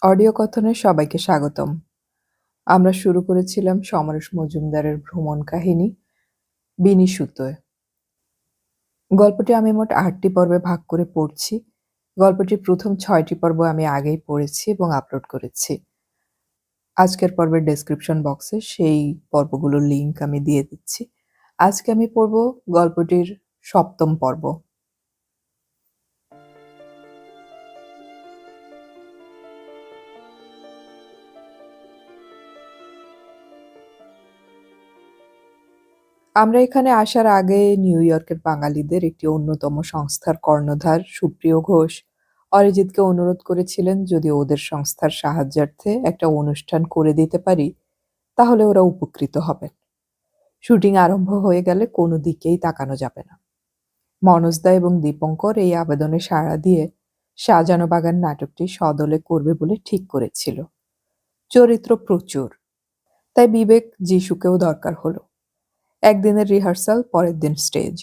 Audio কথনে সবাইকে স্বাগতম। আমরা শুরু করেছিলাম সমরেশ মজুমদারের ভ্রমণ কাহিনী 'বিনি সুতোয়'। গল্পটি আমি মোট ৮টি পর্বে ভাগ করে পড়ছি। গল্পটির প্রথম ৬টি পর্ব আমি আগেই পড়েছি এবং আপলোড করেছি। আজকের পর্বের ডেসক্রিপশন বক্সে সেই পর্বগুলোর লিংক আমি দিয়ে দিচ্ছি। আজকে আমি পড়ব গল্পটির ৭ম পর্ব। আমরা এখানে আসার আগে নিউ ইয়র্কের বাঙালিদের একটি অন্যতম সংস্থার কর্ণধার সুপ্রিয় ঘোষ অরিজিৎকে অনুরোধ করেছিলেন যদি ওদের সংস্থার সাহায্যার্থে একটা অনুষ্ঠান করে দিতে পারি তাহলে ওরা উপকৃত হবেন। শুটিং আরম্ভ হয়ে গেলে কোনো দিকেই তাকানো যাবে না। মনোজদা এবং দীপঙ্কর এই আবেদনে সাড়া দিয়ে সাজানো বাগান নাটকটি সদলে করবে বলে ঠিক করেছিল। চরিত্র প্রচুর, তাই বিবেক যিশুকেও দরকার হলো। একদিনের রিহার্সাল, পরের দিন স্টেজ।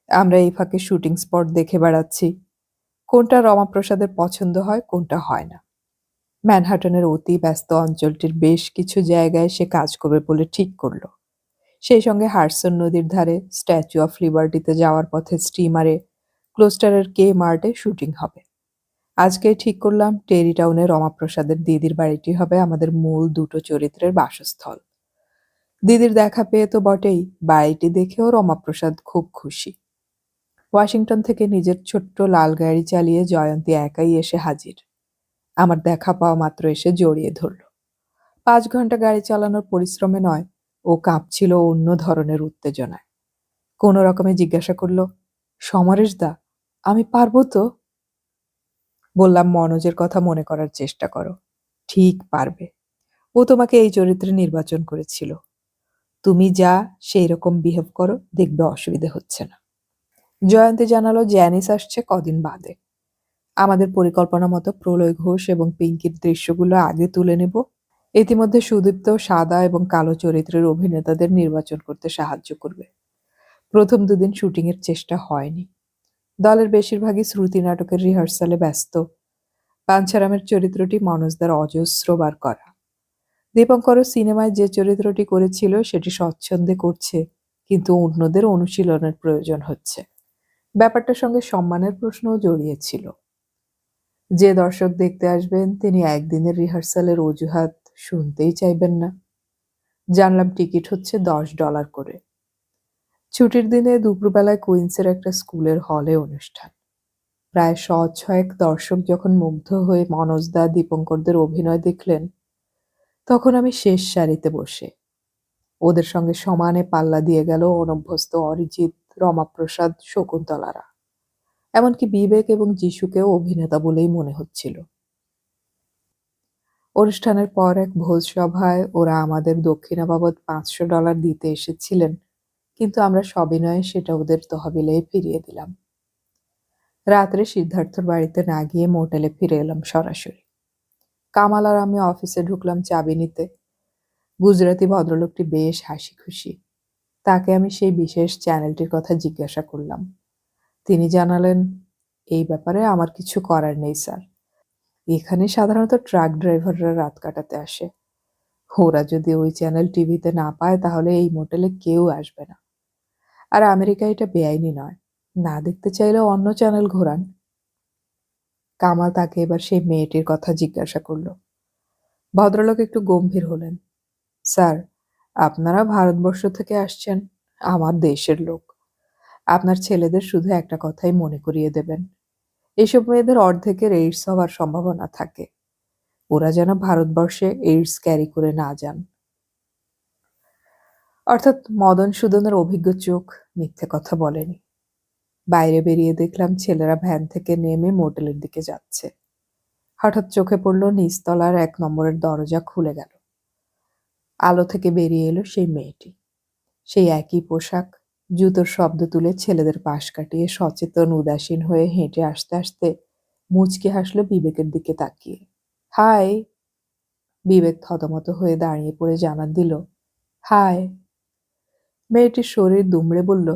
আমরা এই ফাঁকে শুটিং স্পট দেখে বেড়াচ্ছি। কোনটা রমাপ্রসাদের পছন্দ হয়, কোনটা হয় না। ম্যানহাটনের অতি ব্যস্ত অঞ্চলটির বেশ কিছু জায়গায় সে কাজ করবে বলে ঠিক করলো। সেই সঙ্গে হাডসন নদীর ধারে স্ট্যাচু অফ লিবার্টিতে যাওয়ার পথে স্টিমারে ক্লোস্টারের কে মার্টে শুটিং হবে। আজকেই ঠিক করলাম টেরি টাউনে রমাপ্রসাদের দিদির বাড়িটি হবে আমাদের মূল দুটো চরিত্রের বাসস্থল। দিদির দেখা পেয়ে তো বটেই, বাড়িটি দেখেও রমাপ্রসাদ খুব খুশি। ওয়াশিংটন থেকে নিজের ছোট্ট লাল গাড়ি চালিয়ে জয়ন্তী একাই এসে হাজির। আমার দেখা পাওয়া মাত্র এসে জড়িয়ে ধরল। ৫ ঘন্টা গাড়ি চালানোর পরিশ্রমে নয়, ও কাঁপছিল অন্য ধরনের উত্তেজনায়। কোনো রকমে জিজ্ঞাসা করল, সমরেশ দা, আমি পারবো তো? বললাম, মনোজের কথা মনে করার চেষ্টা করো, ঠিক পারবে। ও তোমাকে এই চরিত্রে নির্বাচন করেছিল। তুমি যা সেই রকম বিহেভ করো, দেখবে অসুবিধে হচ্ছে না। জয়ন্তী জানালো জ্যানিস আসছে কদিন বাদে। আমাদের পরিকল্পনা মতো প্রলয় ঘোষ এবং পিঙ্কির দৃশ্যগুলো আগে তুলে নেব। ইতিমধ্যে সুদীপ্ত সাদা এবং কালো চরিত্রের অভিনেতাদের নির্বাচন করতে সাহায্য করবে। প্রথম দুদিন শুটিংয়ের চেষ্টা হয়নি। দলের বেশিরভাগই শ্রুতি নাটকের রিহার্সালে ব্যস্ত। পাঞ্ছারামের চরিত্রটি মনোজদার অজস্রবার করা। দীপঙ্করও সিনেমায় যে চরিত্রটি করেছিল সেটি স্বচ্ছন্দে করছে, কিন্তু অন্যদের অনুশীলনের প্রয়োজন হচ্ছে। ব্যাপারটার সঙ্গে সম্মানের প্রশ্নও জড়িয়েছিল। যে দর্শক দেখতে আসবেন তিনি একদিনের রিহার্সালের অজুহাত শুনতেই চাইবেন না। জানলাম টিকিট হচ্ছে $10 করে। ছুটির দিনে দুপুরবেলায় কুইন্সের একটা স্কুলের হলে অনুষ্ঠান। প্রায় ১০০ দর্শক যখন মুগ্ধ হয়ে মনোজদা দীপঙ্করদের অভিনয় দেখলেন, তখন আমি শেষ সারিতে বসে। ওদের সঙ্গে সমানে পাল্লা দিয়ে গেল অনভ্যস্ত অরিজিৎ, রমাপ্রসাদ, শকুন্তলারা। এমনকি বিবেক এবং যিশুকেও অভিনেতা বলেই মনে হচ্ছিল। অনুষ্ঠানের পর এক ভোজসভায় ওরা আমাদের দক্ষিণা বাবদ $500 দিতে এসেছিলেন, কিন্তু আমরা সবিনয়ে সেটা ওদের তহবিলেই ফিরিয়ে দিলাম। রাত্রে সিদ্ধার্থর বাড়িতে না গিয়ে মোটেলে ফিরে এলাম সরাসরি। কামাল আর আমি অফিসে ঢুকলাম চাবি নিতে। গুজরাতি ভদ্রলোকটি বেশ হাসি খুশি। তাকে আমি সেই বিশেষ চ্যানেলটির কথা জিজ্ঞাসা করলাম। তিনি জানালেন, এই ব্যাপারে আমার কিছু করার নেই স্যার। এখানে সাধারণত ট্রাক ড্রাইভাররা রাত কাটাতে আসে। ওরা যদি ওই চ্যানেল টিভিতে না পায় তাহলে এই মোটেলে কেউ আসবে না। আর আমেরিকায় এটা বেআইনি নয়। না দেখতে চাইলেও অন্য চ্যানেল ঘোরান। কামাল তাকে এবার সেই মেয়েটির কথা জিজ্ঞাসা করল। ভদ্রলোক একটু গম্ভীর হলেন। স্যার, আপনারা ভারতবর্ষ থেকে আসছেন, আমার দেশের লোক। আপনার ছেলেদের শুধু একটা কথাই মনে করিয়ে দেবেন, এসব মেয়েদের অর্ধেকের এইডস হওয়ার সম্ভাবনা থাকে। ওরা যেন ভারতবর্ষে এইডস ক্যারি করে না যান। অর্থাৎ মদনসূদনের অভিজ্ঞ চোখ মিথ্যে কথা বলেনি। বাইরে বেরিয়ে দেখলাম ছেলেরা ভ্যান থেকে নেমে মোটেলের দিকে যাচ্ছে। হঠাৎ চোখে পড়ল নিচতলার ১ নম্বরের দরজা খুলে গেল। আলো থেকে বেরিয়ে এলো সেই মেয়েটি। সেই একই পোশাক, জুতোর শব্দ তুলে ছেলেদের পাশ কাটিয়ে সচেতন উদাসীন হয়ে হেঁটে আসতে আসতে মুচকি হাসল বিবেকের দিকে তাকিয়ে। হাই। বিবেক থতমত হয়ে দাঁড়িয়ে পড়ে জানান দিল, হাই। মেয়েটির শরীর দুমড়ে বলল,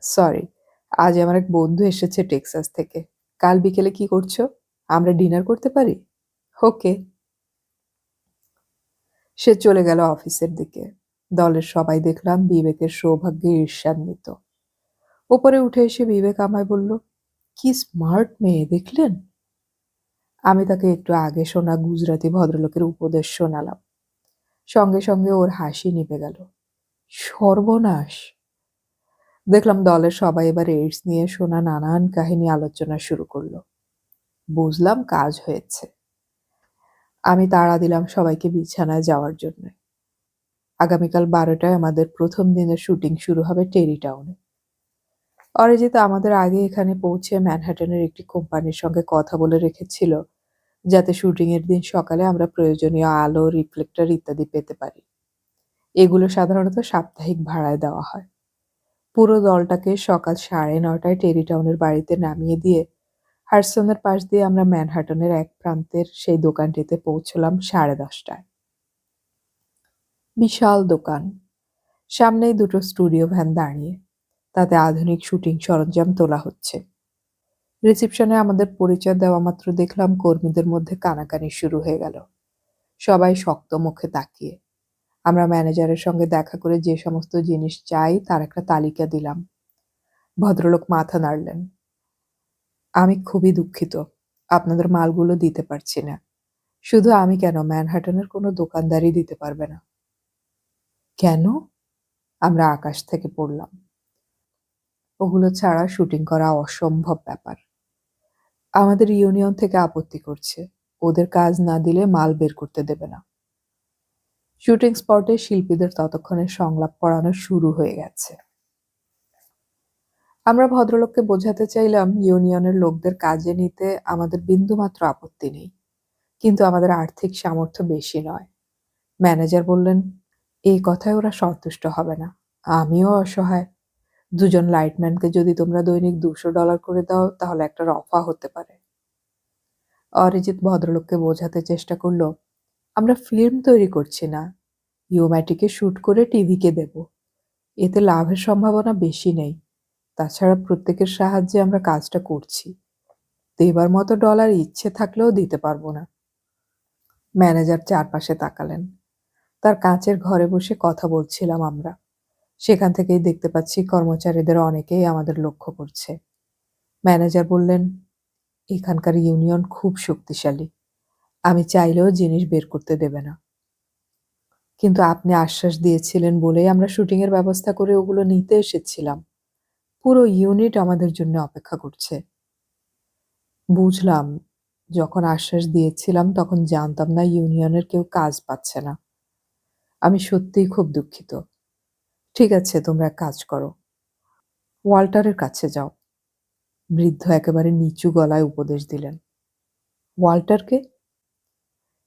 সরি, আজ আমার এক বন্ধু এসেছে টেক্সাস থেকে। কাল বিকেলে কি করছো? আমরা ডিনার করতে পারি? ওকে। সে চলে গেল অফিসের দিকে। দলের সবাই দেখলাম বিবেকের সৌভাগ্যে ঈর্ষান্বিত। ওপরে উঠে এসে বিবেক আমায় বলল, কি স্মার্ট মেয়ে দেখলেন? আমি তাকে একটু আগে শোনা গুজরাটি ভদ্রলোকের উপদেশ শোনালাম। সঙ্গে সঙ্গে ওর হাসি নিভে গেল। সর্বনাশ! দেখলাম দলের সবাই এবার এইডস নিয়ে শোনা নানান কাহিনী আলোচনা শুরু করলো। বুঝলাম কাজ হয়েছে। আমি তাড়া দিলাম সবাইকে বিছানায় যাওয়ার জন্য। আগামীকাল 12টায় আমাদের প্রথম দিনের শুটিং শুরু হবে টেরি টাউনে। অরিজিৎ আমাদের আগে এখানে পৌঁছে ম্যানহাটনের একটি কোম্পানির সঙ্গে কথা বলে রেখেছিল, যাতে শুটিংয়ের দিন সকালে আমরা প্রয়োজনীয় আলো, রিফ্লেক্টর ইত্যাদি পেতে পারি। এগুলো সাধারণত সাপ্তাহিক ভাড়ায় দেওয়া হয়। পুরো দলটাকে সকাল 9:30টায় টেরি টাউনের বাড়িতে নামিয়ে দিয়ে হাডসনের পাশ দিয়ে আমরা ম্যানহাটনের এক প্রান্তের সেই দোকানটিতে পৌঁছলাম 10:30টায়। বিশাল দোকান। সামনেই দুটো স্টুডিও ভ্যান দাঁড়িয়ে, তাতে আধুনিক শুটিং সরঞ্জাম তোলা হচ্ছে। রিসিপশনে আমাদের পরিচয় দেওয়া মাত্র দেখলাম কর্মীদের মধ্যে কানাকানি শুরু হয়ে গেল। সবাই শক্ত মুখে তাকিয়ে। আমরা ম্যানেজারের সঙ্গে দেখা করে যে সমস্ত জিনিস চাই তার একটা তালিকা দিলাম। ভদ্রলোক মাথা নাড়লেন। আমি খুবই দুঃখিত, আপনাদের মালগুলো দিতে পারছি না। শুধু আমি কেন, ম্যানহাটনের কোনো দোকানদারই দিতে পারবে না। কেন? আমরা আকাশ থেকে পড়লাম। ওগুলো ছাড়া শুটিং করা অসম্ভব ব্যাপার। আমাদের ইউনিয়ন থেকে আপত্তি করছে, ওদের কাজ না দিলে মাল বের করতে দেবে না। শুটিং স্পটে শিল্পীদের ততক্ষণে সংলাপ পড়ানো শুরু হয়ে গেছে। আমরা ভদ্রলোককে বোঝাতে চাইলাম ইউনিয়নের লোকদের কাজে নিতে আমাদের বিন্দুমাত্র আপত্তি নেই, কিন্তু আমাদের আর্থিক সামর্থ্য বেশি নয়। ম্যানেজার বললেন, এই কথায় ওরা সন্তুষ্ট হবে না। আমিও অসহায়। দুজন লাইটম্যানকে যদি তোমরা দৈনিক $200 করে দাও, তাহলে একটা রফা হতে পারে। অরিজিৎ ভদ্রলোককে বোঝাতে চেষ্টা করল, আমরা ফিল্ম তৈরি করছি না, ইউম্যাটিকে শুট করে টিভিকে দেব। এতে লাভের সম্ভাবনা বেশি নেই। তাছাড়া প্রত্যেকের সাহায্যে আমরা কাজটা করছি। দেবার মতো ডলার ইচ্ছে থাকলেও দিতে পারবো না। ম্যানেজার চারপাশে তাকালেন। তার কাঁচের ঘরে বসে কথা বলছিলাম আমরা। সেখান থেকেই দেখতে পাচ্ছি কর্মচারীদের অনেকেই আমাদের লক্ষ্য করছে। ম্যানেজার বললেন, এখানকার ইউনিয়ন খুব শক্তিশালী। আমি চাইলেও জিনিস বের করতে দেবে না। কিন্তু আপনি আশ্বাস দিয়েছিলেন বলেই আমরা শুটিংয়ের ব্যবস্থা করে ওগুলো নিতে এসেছিলাম। পুরো ইউনিট আমাদের জন্য অপেক্ষা করছে। বুঝলাম, যখন আশ্বাস দিয়েছিলাম তখন জানতাম না ইউনিয়নের কেউ কাজ পাচ্ছে না। আমি সত্যিই খুব দুঃখিত। ঠিক আছে, তোমরা এক কাজ করো, ওয়াল্টারের কাছে যাও। বৃদ্ধ একেবারে নিচু গলায় উপদেশ দিলেন। ওয়াল্টারকে?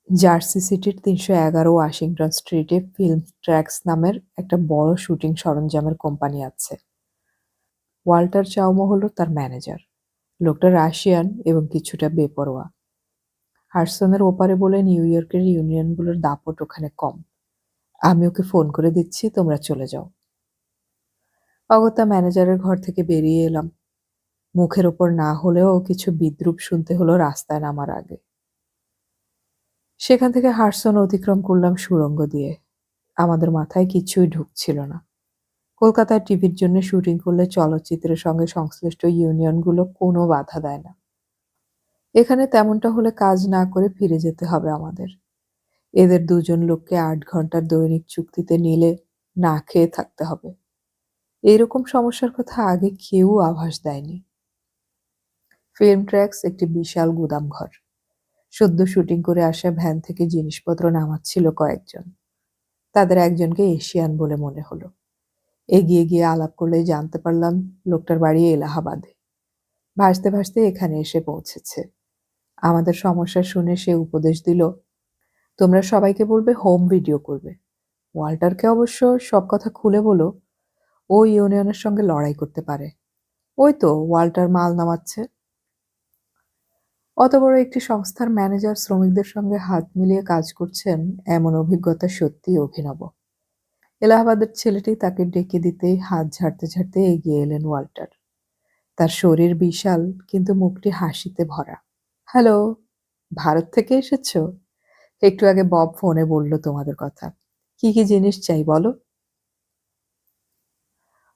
জার্সি সিটির 311 ওয়াশিংটন স্ট্রিটে ফিল্ম ট্র্যাক্স নামের একটা বড় শুটিং সরঞ্জামের কোম্পানি আছে। ওয়াল্টার চাওমো হলো তার ম্যানেজার। লোকটা রাশিয়ান এবং কিছুটা বেপরোয়া। হাডসনের ওপারে বলে নিউ ইয়র্কের ইউনিয়নগুলোর দাপট ওখানে কম। আমি ওকে ফোন করে দিচ্ছি, তোমরা চলে যাও। অগত্যা ম্যানেজারের ঘর থেকে বেরিয়ে এলাম। মুখের ওপর না হলেও কিছু বিদ্রূপ শুনতে হলো রাস্তায় নামার আগে। সেখান থেকে হাডসন অতিক্রম করলাম সুড়ঙ্গ দিয়ে। আমাদের মাথায় কিছুই ঢুকছিল না। কলকাতায় টিভির জন্য শুটিং করলে চলচ্চিত্রের সঙ্গে সংশ্লিষ্ট ইউনিয়নগুলো কোনো বাধা দেয় না। এখানে তেমনটা হলে কাজ না করে ফিরে যেতে হবে আমাদের। এদের দুজন লোককে 8 ঘন্টার দৈনিক চুক্তিতে নিলে না খেয়ে থাকতে হবে। এইরকম সমস্যার কথা আগে কেউ আভাস দেয়নি। ফিল্ম ট্র্যাক্স একটি বিশাল গুদামঘর। সদ্য শুটিং করে আসা ভ্যান থেকে জিনিসপত্র নামাচ্ছিল কয়েকজন। তাদের একজনকে এশিয়ান বলে মনে হলো। এগিয়ে গিয়ে আলাপ করলে জানতে পারলাম লোকটার বাড়ি এলাহাবাদে। ভাসতে ভাসতে এখানে এসে পৌঁছেছে। আমাদের সমস্যা শুনে সে উপদেশ দিল, তোমরা সবাইকে বলবে হোম ভিডিও করবে। ওয়াল্টারকে অবশ্য সব কথা খুলে বলো, ও ইউনিয়নের সঙ্গে লড়াই করতে পারে। ওই তো ওয়াল্টার মাল নামাচ্ছে। অত বড় একটি সংস্থার ম্যানেজার শ্রমিকদের সঙ্গে হাত মিলিয়ে কাজ করছেন, এমন অভিজ্ঞতা সত্যিই অভিনব। এলাহাবাদের ছেলেটি তাকে ডেকে দিতেই হাত ঝাড়তে ঝাড়তে এগিয়ে এলেন ওয়াল্টার। তার শরীর বিশাল, কিন্তু মুখটি হাসিতে ভরা। হ্যালো, ভারত থেকে এসেছো? একটু আগে বব ফোনে বলল তোমাদের কথা। কি জিনিস চাই বলো?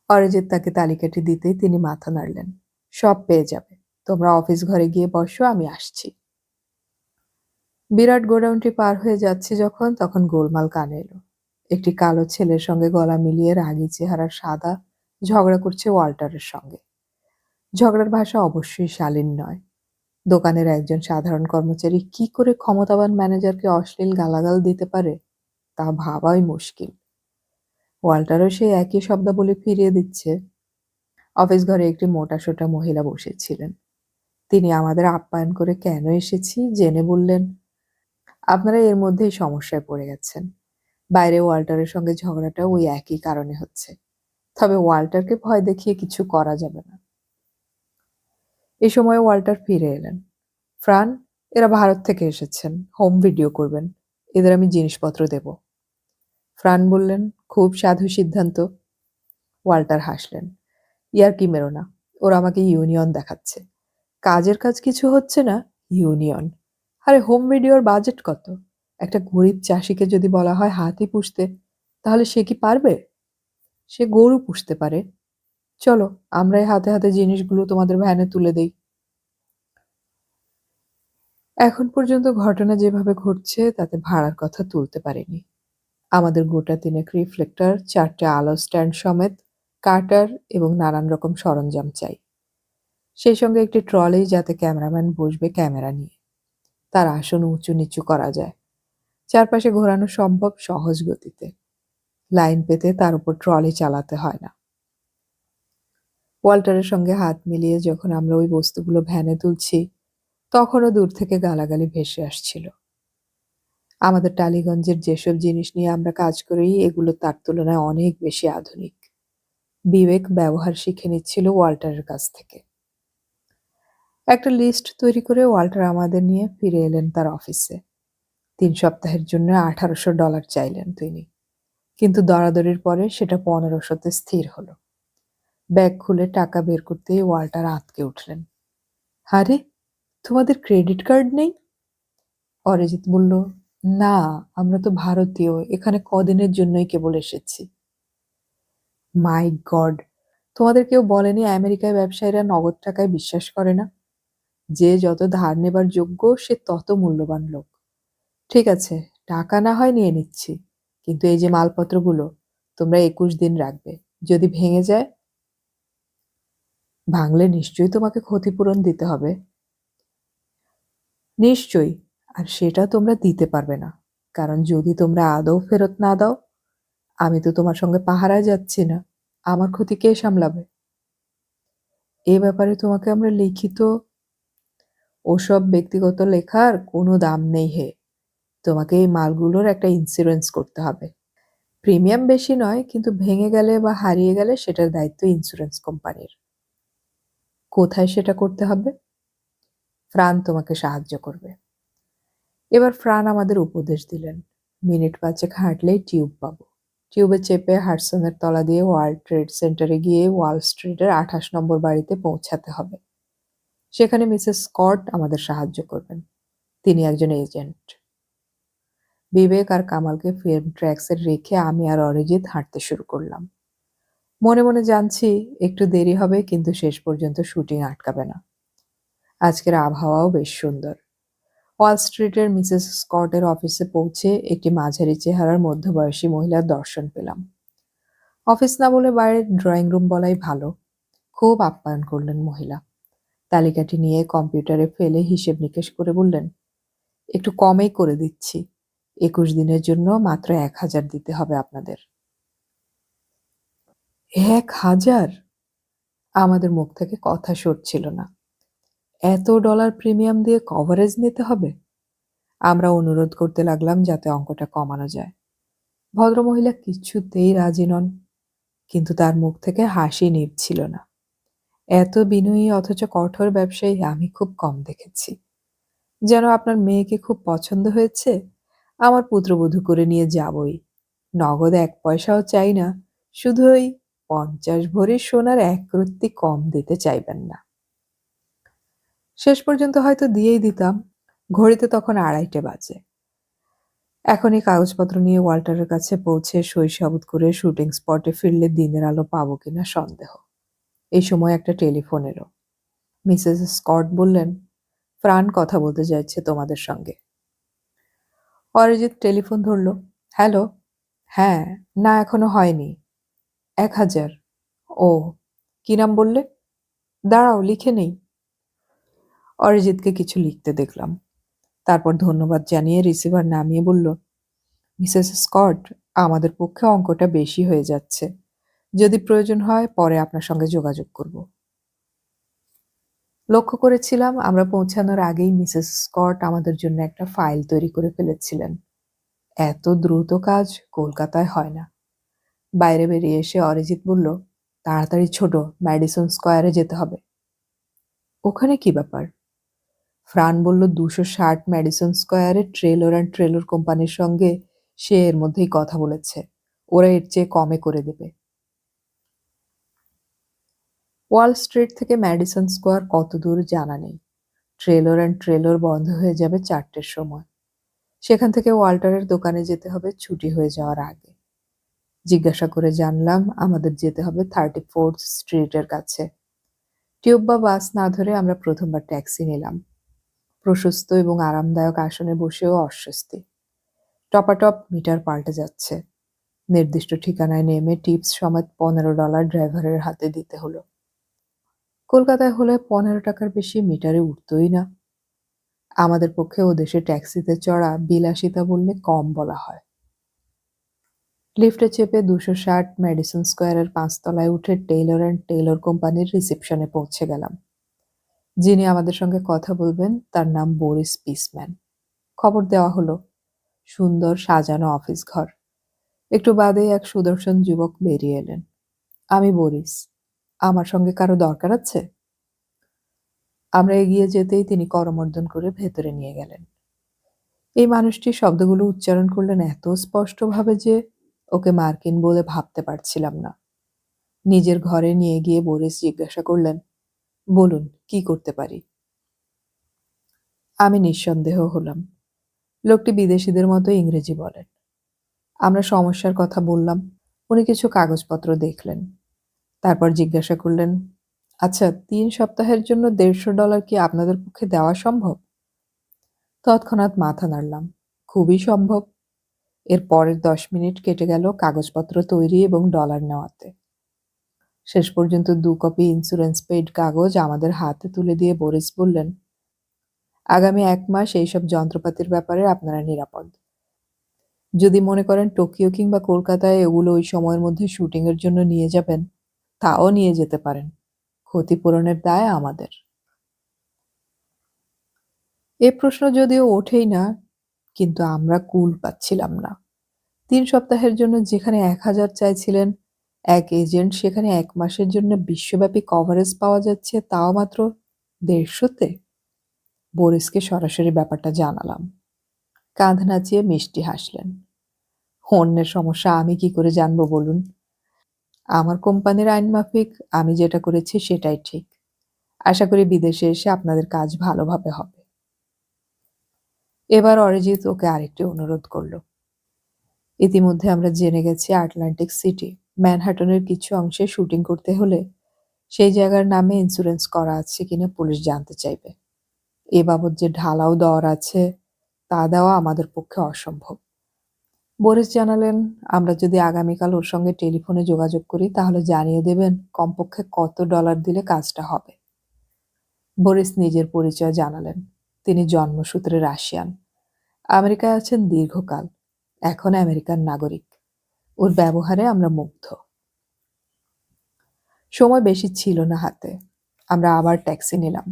অরিজিৎ তাকে তালিকাটি দিতেই তিনি মাথা নাড়লেন। সব পেয়ে যাবে। তোমরা অফিস ঘরে গিয়ে বসো, আমি আসছি। বিরাট গোডাউনটি পার হয়ে যাচ্ছে যখন, তখন গোলমাল কানে এলো। একটি কালো ছেলের সঙ্গে গলা মিলিয়ে রাগী চেহারার সাদা ঝগড়া করছে ওয়াল্টারের সঙ্গে। ঝগড়ার ভাষা অবশ্যই শালীন নয়। দোকানের একজন সাধারণ কর্মচারী কি করে ক্ষমতাবান ম্যানেজারকে অশ্লীল গালাগাল দিতে পারে তা ভাবাই মুশকিল। ওয়াল্টারও সেই একই শব্দাবলী ফিরিয়ে দিচ্ছে। অফিস ঘরে একটি মোটাসোটা মহিলা বসেছিলেন। তিনি আমাদের আপ্যায়ন করে কেন এসেছি জেনে বললেন, আপনারা এর মধ্যেই সমস্যায় পড়ে গেছেন। বাইরে ওয়াল্টারের সঙ্গে ঝগড়াটা ওই একই কারণে হচ্ছে। তবে ওয়াল্টারকে ভয় দেখিয়ে কিছু করা যাবে না। এই সময় ওয়াল্টার ফিরে এলেন। ফ্রান, এরা ভারত থেকে এসেছেন, হোম ভিডিও করবেন। এদের আমি জিনিসপত্র দেব। ফ্রান বললেন, খুব সাধু সিদ্ধান্ত। ওয়াল্টার হাসলেন। ইয়ার্কি মেরো না, ওরা আমাকে ইউনিয়ন দেখাচ্ছে। কাজের কাজ কিছু হচ্ছে না, ইউনিয়ন। আরে হোম ভিডিওর বাজেট কত? একটা গরিব চাষিকে যদি বলা হয় হাতি পুষতে, তাহলে সে কি পারবে? সে গরু পুষতে পারে। চলো, আমরাই হাতে হাতে জিনিসগুলো তোমাদের ভ্যানে তুলে দেই। এখন পর্যন্ত ঘটনা যেভাবে ঘটছে তাতে ভাড়ার কথা তুলতে পারিনি। আমাদের গোটা তিনেক রিফ্লেক্টর, 4টে আলো স্ট্যান্ড সমেত, কাটার এবং নানান রকম সরঞ্জাম চাই। সেই সঙ্গে একটি ট্রলি যাতে ক্যামেরাম্যান বসবে ক্যামেরা নিয়ে। তার আসন উঁচু নিচু করা যায়। চারপাশে ঘোরানো সম্ভব সহজ গতিতে। লাইন পেতে তার উপর ট্রলি চালাতে হয় না। ওয়াল্টারের সঙ্গে হাত মিলিয়ে যখন আমরা ওই বস্তুগুলো ভ্যানে তুলছি, তখনও দূর থেকে গালাগালি ভেসে আসছিল। আমাদের টালিগঞ্জের যেসব জিনিস নিয়ে আমরা কাজ করি এগুলো তার তুলনায় অনেক বেশি আধুনিক। বিবেক ব্যবহার শিখে নিচ্ছিল ওয়াল্টারের কাছ থেকে। একটা লিস্ট তৈরি করে ওয়াল্টার আমাদের নিয়ে ফিরে এলেন তার অফিসে। 3 সপ্তাহের জন্য $1800 চাইলেন তিনি। কিন্তু দরাদরির পরে সেটা 1500-তে স্থির হলো। ব্যাগ খুলে টাকা বের করতেই ওয়াল্টার আঁতকে উঠলেন। আরে, তোমাদের ক্রেডিট কার্ড নেই? অরিজিৎ বলল, না, আমরা তো ভারতীয়, এখানে কদিনের জন্যই কেবল এসেছি। মাই গড, তোমাদের কেউ বলেনি আমেরিকায় ব্যবসায়ীরা নগদ টাকায় বিশ্বাস করে না? যে যত ধার নেবার যোগ্য সে তত মূল্যবান লোক। ঠিক আছে, টাকা না হয় নিয়ে নিচ্ছি, কিন্তু এই যে মালপত্রগুলো তোমরা 21 দিন রাখবে। যদি ভেঙে যায়? ভাঙলে নিশ্চয়ই তোমাকে ক্ষতিপূরণ দিতে হবে। নিশ্চয়ই, আর সেটা তোমরা দিতে পারবে না, কারণ যদি তোমরা আদৌ ফেরত না দাও, আমি তো তোমার সঙ্গে পাহারায় যাচ্ছি না, আমার ক্ষতি কে সামলাবে? এ ব্যাপারে তোমাকে আমরা লিখিত। ওসব ব্যক্তিগত লেখার কোনো দাম নেই হে। তোমাকে এই মালগুলোর একটা ইন্স্যুরেন্স করতে হবে। প্রিমিয়াম বেশি নয়, কিন্তু ভেঙে গেলে বা হারিয়ে গেলে সেটার দায়িত্ব ইন্স্যুরেন্স কোম্পানির। কোথায় সেটা করতে হবে? ফ্রান তোমাকে সাহায্য করবে। এবার ফ্রান আমাদের উপদেশ দিলেন। মিনিট 5 হাঁটলেই টিউব পাবো। টিউবে চেপে হাডসনের তলা দিয়ে ওয়ার্ল্ড ট্রেড সেন্টারে গিয়ে ওয়াল স্ট্রিটের 28 নম্বর বাড়িতে পৌঁছাতে হবে। সেখানে মিসেস স্কট আমাদের সাহায্য করবেন। তিনি একজন এজেন্ট। বিবেক আর কামালকে ফিল্ম ট্র্যাক্সে রেখে আমি আর অরিজিৎ হাঁটতে শুরু করলাম। মনে মনে জানছি একটু দেরি হবে, কিন্তু শেষ পর্যন্ত শুটিং আটকাবে না। আজকের আবহাওয়াও বেশ সুন্দর। ওয়াল স্ট্রিটের মিসেস স্কটের অফিসে পৌঁছে একটি মাঝারি চেহারার মধ্যবয়সী মহিলার দর্শন পেলাম। অফিস না বলে বাইরের ড্রয়িং রুম বলাই ভালো। খুব আপ্যায়ন করলেন মহিলা। তালিকাটি নিয়ে কম্পিউটারে ফেলে হিসেব নিকেশ করে বললেন, একটু কমেই করে দিচ্ছি। 21 দিনের জন্য মাত্র 1000 দিতে হবে আপনাদের। 1000? আমাদের মুখ থেকে কথা সরছিল না। এত ডলার প্রিমিয়াম দিয়ে কভারেজ নিতে হবে? আমরা অনুরোধ করতে লাগলাম যাতে অঙ্কটা কমানো যায়। ভদ্রমহিলা কিছুতেই রাজি নন, কিন্তু তার মুখ থেকে হাসি নিভছিল না। এত বিনয়ী অথচ কঠোর ব্যবসায়ী আমি খুব কম দেখেছি। যেন আপনার মেয়েকে খুব পছন্দ হয়েছে, আমার পুত্রবধূ করে নিয়ে যাবই। নগদ 1 পয়সাও চাই না, শুধু ওই 50 ভরি সোনার 1 রত্তি কম দিতে চাইবেন না। শেষ পর্যন্ত হয়তো দিয়েই দিতাম। ঘড়িতে তখন 2:30 বাজে। এখনই কাগজপত্র নিয়ে ওয়াল্টারের কাছে পৌঁছে সই সাবুত করে শুটিং স্পটে ফিরলে দিনের আলো পাবো কিনা সন্দেহ। এই সময় একটা টেলিফোন এলো। মিসেস স্কট বললেন, ফ্রান কথা বলতে চাইছে তোমাদের সঙ্গে। অরিজিৎ টেলিফোন ধরল। হ্যালো। হ্যাঁ। না, এখনো হয়নি। ১,০০০। ও, কি নাম বললে? দাঁড়াও, লিখে নেই। অরিজিৎকে কিছু লিখতে দেখলাম। তারপর ধন্যবাদ জানিয়ে রিসিভার নামিয়ে বলল, মিসেস স্কট, আমাদের পক্ষে অঙ্কটা বেশি হয়ে যাচ্ছে। যদি প্রয়োজন হয় পরে আপনার সঙ্গে যোগাযোগ করব। লক্ষ্য করেছিলাম আমরা পৌঁছানোর আগেই মিসেস স্কট আমাদের জন্য একটা ফাইল তৈরি করে ফেলেছিলেন। এত দ্রুত কাজ কলকাতায় হয় না। বাইরে বেরিয়ে এসে অরিজিৎ বলল, তাড়াতাড়ি ছোট, ম্যাডিসন স্কয়ারে যেতে হবে। ওখানে কি ব্যাপার? ফ্রান বলল, ২৬০ ম্যাডিসন স্কয়ারে ট্রেলর অ্যান্ড ট্রেলর কোম্পানির সঙ্গে সে এর মধ্যেই কথা বলেছে। ওরা এর চেয়ে কমে করে দেবে। ওয়াল স্ট্রিট থেকে ম্যাডিসন স্কোয়ার কত দূর জানা নেই। ট্রেলর অ্যান্ড ট্রেলর বন্ধ হয়ে যাবে ৪টের সময়। সেখান থেকে ওয়াল্টারের দোকানে যেতে হবে ছুটি হয়ে যাওয়ার আগে। জিজ্ঞাসা করে জানলাম আমাদের যেতে হবে 34th স্ট্রিটের কাছে। টিউব বা বাস না ধরে আমরা প্রথমবার ট্যাক্সি নিলাম। প্রশস্ত এবং আরামদায়ক আসনে বসেও অস্বস্তি। টপাটপ মিটার পাল্টে যাচ্ছে। নির্দিষ্ট ঠিকানায় নেমে টিপস সমেত $15 ড্রাইভারের হাতে দিতে হলো। কলকাতায় হলে 15 টাকার বেশি মিটারে উঠতই না। আমাদের পক্ষে ও দেশে ট্যাক্সিতে চড়া বিলাসিতা বললে কম বলা হয়। লিফটে চেপে ২৬০ ম্যাডিসন স্কোয়ারের ৫ তলায় উঠে টেইলর অ্যান্ড টেইলর কোম্পানির রিসেপশনে পৌঁছে গেলাম। যিনি আমাদের সঙ্গে কথা বলবেন তার নাম বরিস পিসম্যান। খবর দেওয়া হলো। সুন্দর সাজানো অফিস ঘর। একটু বাদেই এক সুদর্শন যুবক বেরিয়ে এলেন। আমি বরিস। আমার সঙ্গে কারো দরকার আছে? আমরা এগিয়ে যেতেই তিনি করমর্দন করে ভেতরে নিয়ে গেলেন। এই মানুষটি শব্দগুলো উচ্চারণ করলেন এত স্পষ্টভাবে যে ওকে মার্কিন বলে ভাবতে পারছিলাম না। নিজের ঘরে নিয়ে গিয়ে বরিস জিজ্ঞাসা করলেন, বলুন, কি করতে পারি? আমি নিঃসন্দেহ হলাম। লোকটি বিদেশিদের মতো ইংরেজি বলেন। আমরা সমস্যার কথা বললাম। উনি কিছু কাগজপত্র দেখলেন। তারপর জিজ্ঞাসা করলেন, আচ্ছা, ৩ সপ্তাহের জন্য $১৫০ কি আপনাদের পক্ষে দেওয়া সম্ভব? তৎক্ষণাৎ মাথা নাড়লাম। খুবই সম্ভব। এর পরের ১০ মিনিট কেটে গেল কাগজপত্র তৈরি এবং ডলার নেওয়াতে। শেষ পর্যন্ত ২ কপি ইন্স্যুরেন্স পেইড কাগজ আমাদের হাতে তুলে দিয়ে বরিস বললেন, আগামী ১ মাস এইসব যন্ত্রপাতির ব্যাপারে আপনারা নিরাপদ। যদি মনে করেন টোকিও কিংবা কলকাতায় এগুলো ওই সময়ের মধ্যে শুটিংয়ের জন্য নিয়ে যাবেন, তাও নিয়ে যেতে পারেন। ক্ষতিপূরণের দায় আমাদের। এ প্রশ্ন যদিও ওঠেই না, কিন্তু আমরা কুল পাচ্ছিলাম না। ৩ সপ্তাহের জন্য যেখানে ১,০০০ চাইছিলেন এক এজেন্ট, সেখানে ১ মাসের জন্য বিশ্বব্যাপী কভারেজ পাওয়া যাচ্ছে, তাও মাত্র ১৫০-তে। বরিসকে সরাসরি ব্যাপারটা জানালাম। কাঁধ নাচিয়ে মিষ্টি হাসলেন। অন্যের সমস্যা আমি কি করে জানবো বলুন? আমার কোম্পানির আইন মাফিক আমি যেটা করেছি সেটাই ঠিক। আশা করি বিদেশে এসে আপনাদের কাজ ভালোভাবে হবে। এবার অরিজিৎ ওকে আরেকটি অনুরোধ করল। ইতিমধ্যে আমরা জেনে গেছি আটলান্টিক সিটি, ম্যানহাটনের কিছু অংশে শুটিং করতে হলে সেই জায়গার নামে ইন্স্যুরেন্স করা আছে কিনা পুলিশ জানতে চাইবে। এ বাবদ যে ঢালাও দর আছে তা দেওয়া আমাদের পক্ষে অসম্ভব। বরিস জানালেন, আমরা যদি আগামীকাল ওর সঙ্গে টেলিফোনে যোগাযোগ করি তাহলে জানিয়ে দেবেন কমপক্ষে কত ডলার দিলে কাজটা হবে। বরিস নিজের পরিচয় জানালেন। তিনি জন্মসূত্রে রাশিয়ান। আমেরিকায় আছেন দীর্ঘকাল। এখন আমেরিকান নাগরিক। ওর ব্যবহারে আমরা মুগ্ধ। সময় বেশি ছিল না হাতে। আমরা আবার ট্যাক্সি নিলাম।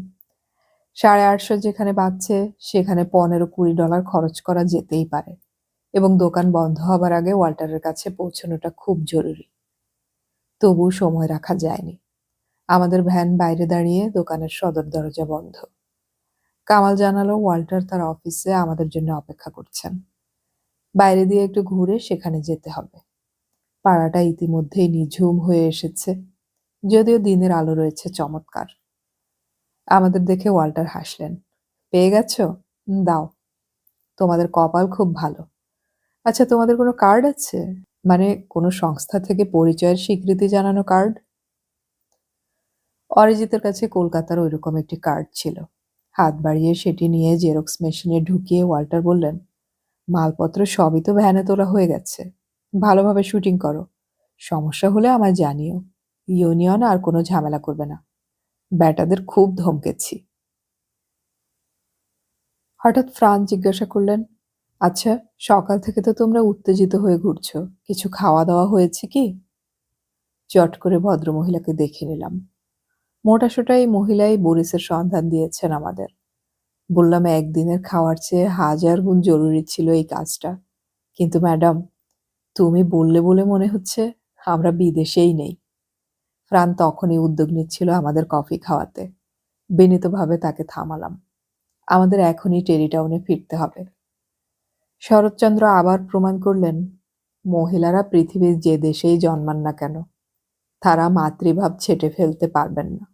৮৫০ যেখানে বাঁচছে সেখানে $15-20 খরচ করা যেতেই পারে এবং দোকান বন্ধ হবার আগে ওয়াল্টারের কাছে পৌঁছানোটা খুব জরুরি। তবু সময় রাখা যায়নি। আমাদের ভ্যান বাইরে দাঁড়িয়ে, দোকানের সদর দরজা বন্ধ। কামাল জানালো ওয়াল্টার তার অফিসে আমাদের জন্য অপেক্ষা করছেন। বাইরে দিয়ে একটু ঘুরে সেখানে যেতে হবে। পাড়াটা ইতিমধ্যেই নিঝুম হয়ে এসেছে, যদিও দিনের আলো রয়েছে চমৎকার। আমাদের দেখে ওয়াল্টার হাসলেন। পেয়ে গেছো? দাও। তোমাদের কপাল খুব ভালো। আচ্ছা, তোমাদের কোনো কার্ড আছে? মানে কোনো সংস্থা থেকে পরিচয়ের স্বীকৃতি জানানো কার্ড? অরিজিতের কাছে কলকাতার ঐরকম একটি কার্ড ছিল। হাত বাড়িয়ে সেটি নিয়ে জেরক্স মেশিনে ঢুকিয়ে ওয়াল্টার বললেন, মালপত্র সবই তো ভ্যানে তোলা হয়ে গেছে। ভালোভাবে শুটিং করো। সমস্যা হলে আমায় জানিও। ইউনিয়ন আর কোনো ঝামেলা করবে না। ব্যাটাদের খুব ধমকেছি। হঠাৎ ফ্রান্স জিজ্ঞাসা করলেন, আচ্ছা, সকাল থেকে তো তোমরা উত্তেজিত হয়ে ঘুরছো, কিছু খাওয়া দাওয়া হয়েছে কি? চট করে ভদ্রমহিলাকে দেখে নিলাম। মোটাসোটা এই মহিলাই বরিসের সন্ধান দিয়েছেন আমাদের। বললাম, একদিনের খাওয়ার চেয়ে হাজার গুণ জরুরি ছিল এই কাজটা। কিন্তু ম্যাডাম, তুমি বললে বলে মনে হচ্ছে আমরা বিদেশেই নেই। ফ্রান তখনই উদ্যোগ নিচ্ছিল আমাদের কফি খাওয়াতে। বিনীতভাবে তাকে থামালাম। আমাদের এখনই টেরিটাউনে ফিরতে হবে। শরৎচন্দ্র আবার প্রমাণ করলেন, মহিলারা পৃথিবীর যে দেশেই জন্মান না কেন, তারা মাতৃভাব ছেঁটে ফেলতে পারবেন না।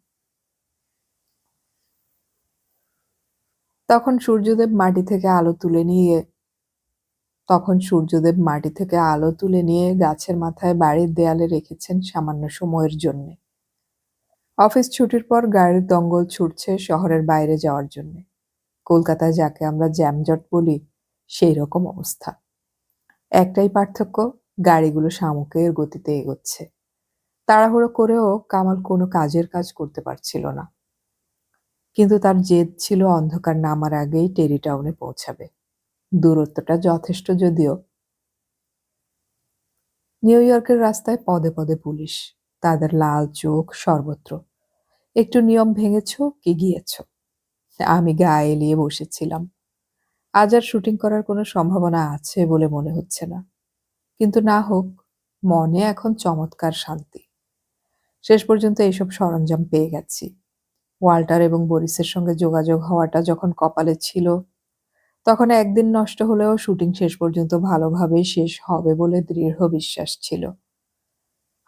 তখন সূর্যদেব মাটি থেকে আলো তুলে নিয়ে গাছের মাথায় বাড়ির দেয়ালে রেখেছেন সামান্য সময়ের জন্যে। অফিস ছুটির পর গাড়ির দঙ্গল ছুটছে শহরের বাইরে যাওয়ার জন্যে। কলকাতায় যাকে আমরা জ্যামজট বলি, সেই রকম অবস্থা। একটাই পার্থক্য, গাড়িগুলো শামুকের গতিতে এগোচ্ছে। তাড়াহুড়ো করেও কামাল কোনো কাজের কাজ করতে পারছিল না। কিন্তু তার জেদ ছিল অন্ধকার নামার আগেই টেরিটাউনে পৌঁছাবে। দূরত্বটা যথেষ্ট যদিও। নিউ ইয়র্কের রাস্তায় পদে পদে পুলিশ, তাদের লাল চোখ সর্বত্র। একটু নিয়ম ভেঙেছ কি গিয়েছ? আমি গা এলিয়ে বসেছিলাম। আজ আর শুটিং করার কোনো সম্ভাবনা আছে বলে মনে হচ্ছে না। কিন্তু না হোক, মনে এখন চমৎকার শান্তি। শেষ পর্যন্ত এইসব সরঞ্জাম পেয়ে গেছি। ওয়াল্টার এবং বরিসের সঙ্গে যোগাযোগ হওয়াটা যখন কপালে ছিল, তখন একদিন নষ্ট হলেও শুটিং শেষ পর্যন্ত ভালোভাবেই শেষ হবে বলে দৃঢ় বিশ্বাস ছিল।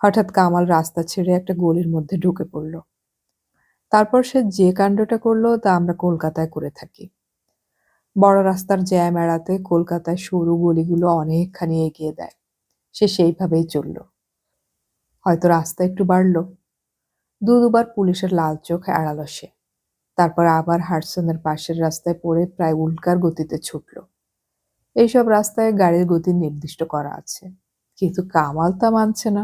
হঠাৎ কামাল রাস্তা ছেড়ে একটা গলির মধ্যে ঢুকে পড়ল। তারপর সে যে কাণ্ডটা করলো তা আমরা কলকাতায় করে থাকি। বড় রাস্তার জ্যাম এড়াতে কলকাতায় সরু গলিগুলো অনেকখানি এগিয়ে দেয়। সে সেইভাবেই চলল। হয়তো রাস্তা একটু বাড়ল। দুবার পুলিশের লাল চোখ এড়ালো সে। তারপর আবার হাডসনের পাশের রাস্তায় পড়ে প্রায় উল্কার গতিতে ছুটল। এইসব রাস্তায় গাড়ির গতি নির্দিষ্ট করা আছে, কিন্তু কামাল তা মানছে না।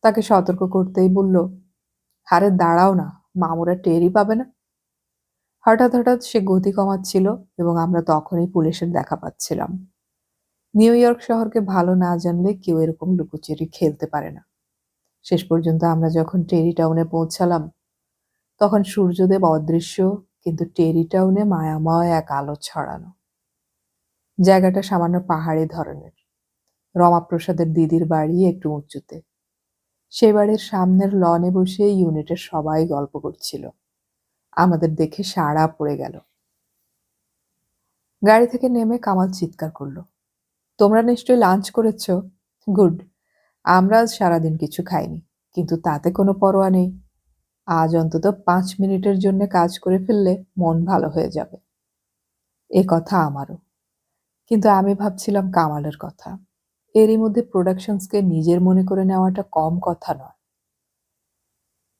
তাকে সতর্ক করতেই বলল, আরে দাঁড়াও না, মামুরা টেরই পাবে না। হঠাৎ হঠাৎ সে গতি কমাচ্ছিল এবং আমরা তখনই পুলিশের দেখা পাচ্ছিলাম। নিউ ইয়র্ক শহরকে ভালো না জানলে কেউ এরকম লুকোচুরি খেলতে পারে না। শেষ পর্যন্ত আমরা যখন টেরি টাউনে পৌঁছালাম, তখন সূর্যদেব অদৃশ্য, কিন্তু টেরি টাউনে মায়াময় এক আলো ছড়ানো। জায়গাটা সামান্য পাহাড়ি ধরনের। রমাপ্রসাদের দিদির বাড়ি একটু উঁচুতে। সেই বাড়ির সামনের লনে বসে ইউনিটের সবাই গল্প করছিল। আমাদের দেখে সাড়া পড়ে গেল। গাড়ি থেকে নেমে কামাল চিৎকার করল, তোমরা নিশ্চয়ই লাঞ্চ করেছ? গুড। আমরা আজ সারাদিন কিছু খাইনি, কিন্তু তাতে কোনো পরোয়া নেই। আজ অন্তত 5 মিনিটের জন্য কাজ করে ফেললে মন ভালো হয়ে যাবে। এ কথা আমারও। কিন্তু আমি ভাবছিলাম কামালের কথা। এরই মধ্যে প্রোডাকশনসকে নিজের মনে করে নেওয়াটা কম কথা নয়।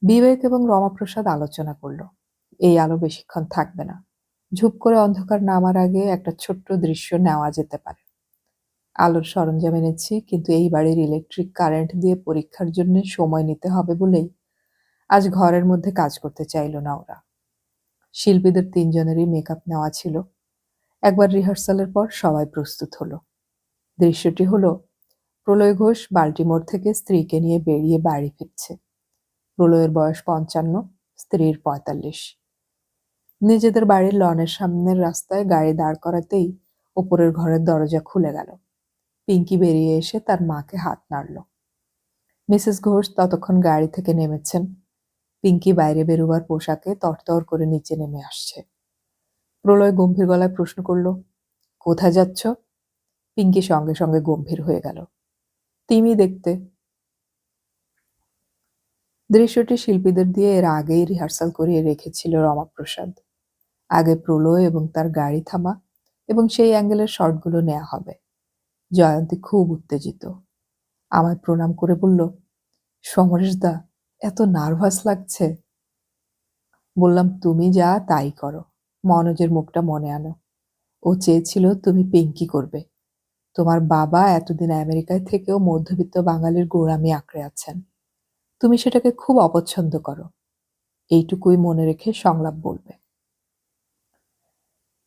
বিবেক এবং রমাপ্রসাদ আলোচনা করল, এই আলো বেশিক্ষণ থাকবে না। ঝুপ করে অন্ধকার নামার আগে একটা ছোট্ট দৃশ্য নেওয়া যেতে পারে। আলোর সরঞ্জাম এনেছি, কিন্তু এই বাড়ির ইলেকট্রিক কারেন্ট দিয়ে পরীক্ষার জন্য সময় নিতে হবে বলেই আজ ঘরের মধ্যে কাজ করতে চাইল না ওরা। শিল্পীদের 3 জনেরই মেকআপ নেওয়া ছিল। একবার রিহার্সালের পর সবাই প্রস্তুত হলো। দৃশ্যটি হলো, প্রলয় ঘোষ বাল্টিমোর থেকে স্ত্রীকে নিয়ে বেরিয়ে বাড়ি ফিরছে। প্রলয়ের বয়স 55, স্ত্রীর 45। নিজেদের বাড়ির লনের সামনের রাস্তায় গাড়ি দাঁড় করাতেই ওপরের ঘরের দরজা খুলে গেল। পিঙ্কি বেরিয়ে এসে তার মাকে হাত নাড়ল। মিসেস ঘোষ ততক্ষণ গাড়ি থেকে নেমেছেন। পিঙ্কি বাইরে বেরোবার পোশাকে তরতর করে নিচে নেমে আসছে। প্রলয় গম্ভীর গলায় প্রশ্ন করল, কোথায় যাচ্ছ? পিঙ্কি সঙ্গে সঙ্গে গম্ভীর হয়ে গেল। তিমি দেখতে। দৃশ্যটি শিল্পীদের দিয়ে এর আগেই রিহার্সাল করিয়ে রেখেছিল রমাপ্রসাদ। আগে প্রলয় এবং তার গাড়ি থামা এবং সেই অ্যাঙ্গেলের শটগুলো নেওয়া হবে। জয়ন্তী খুব উত্তেজিত। আমায় প্রণাম করে বলল, সমরেশদা, এত নার্ভাস লাগছে। বললাম, তুমি যা তাই করো, মনোজের মুখটা মনে আনো। ও চেয়েছিল তুমি পিঙ্কি করবে। তোমার বাবা এতদিন আমেরিকায় থেকেও মধ্যবিত্ত বাঙালির গোঁড়ামি আঁকড়ে আছেন। তুমি সেটাকে খুব অপছন্দ করো। এইটুকুই মনে রেখে সংলাপ বলবে।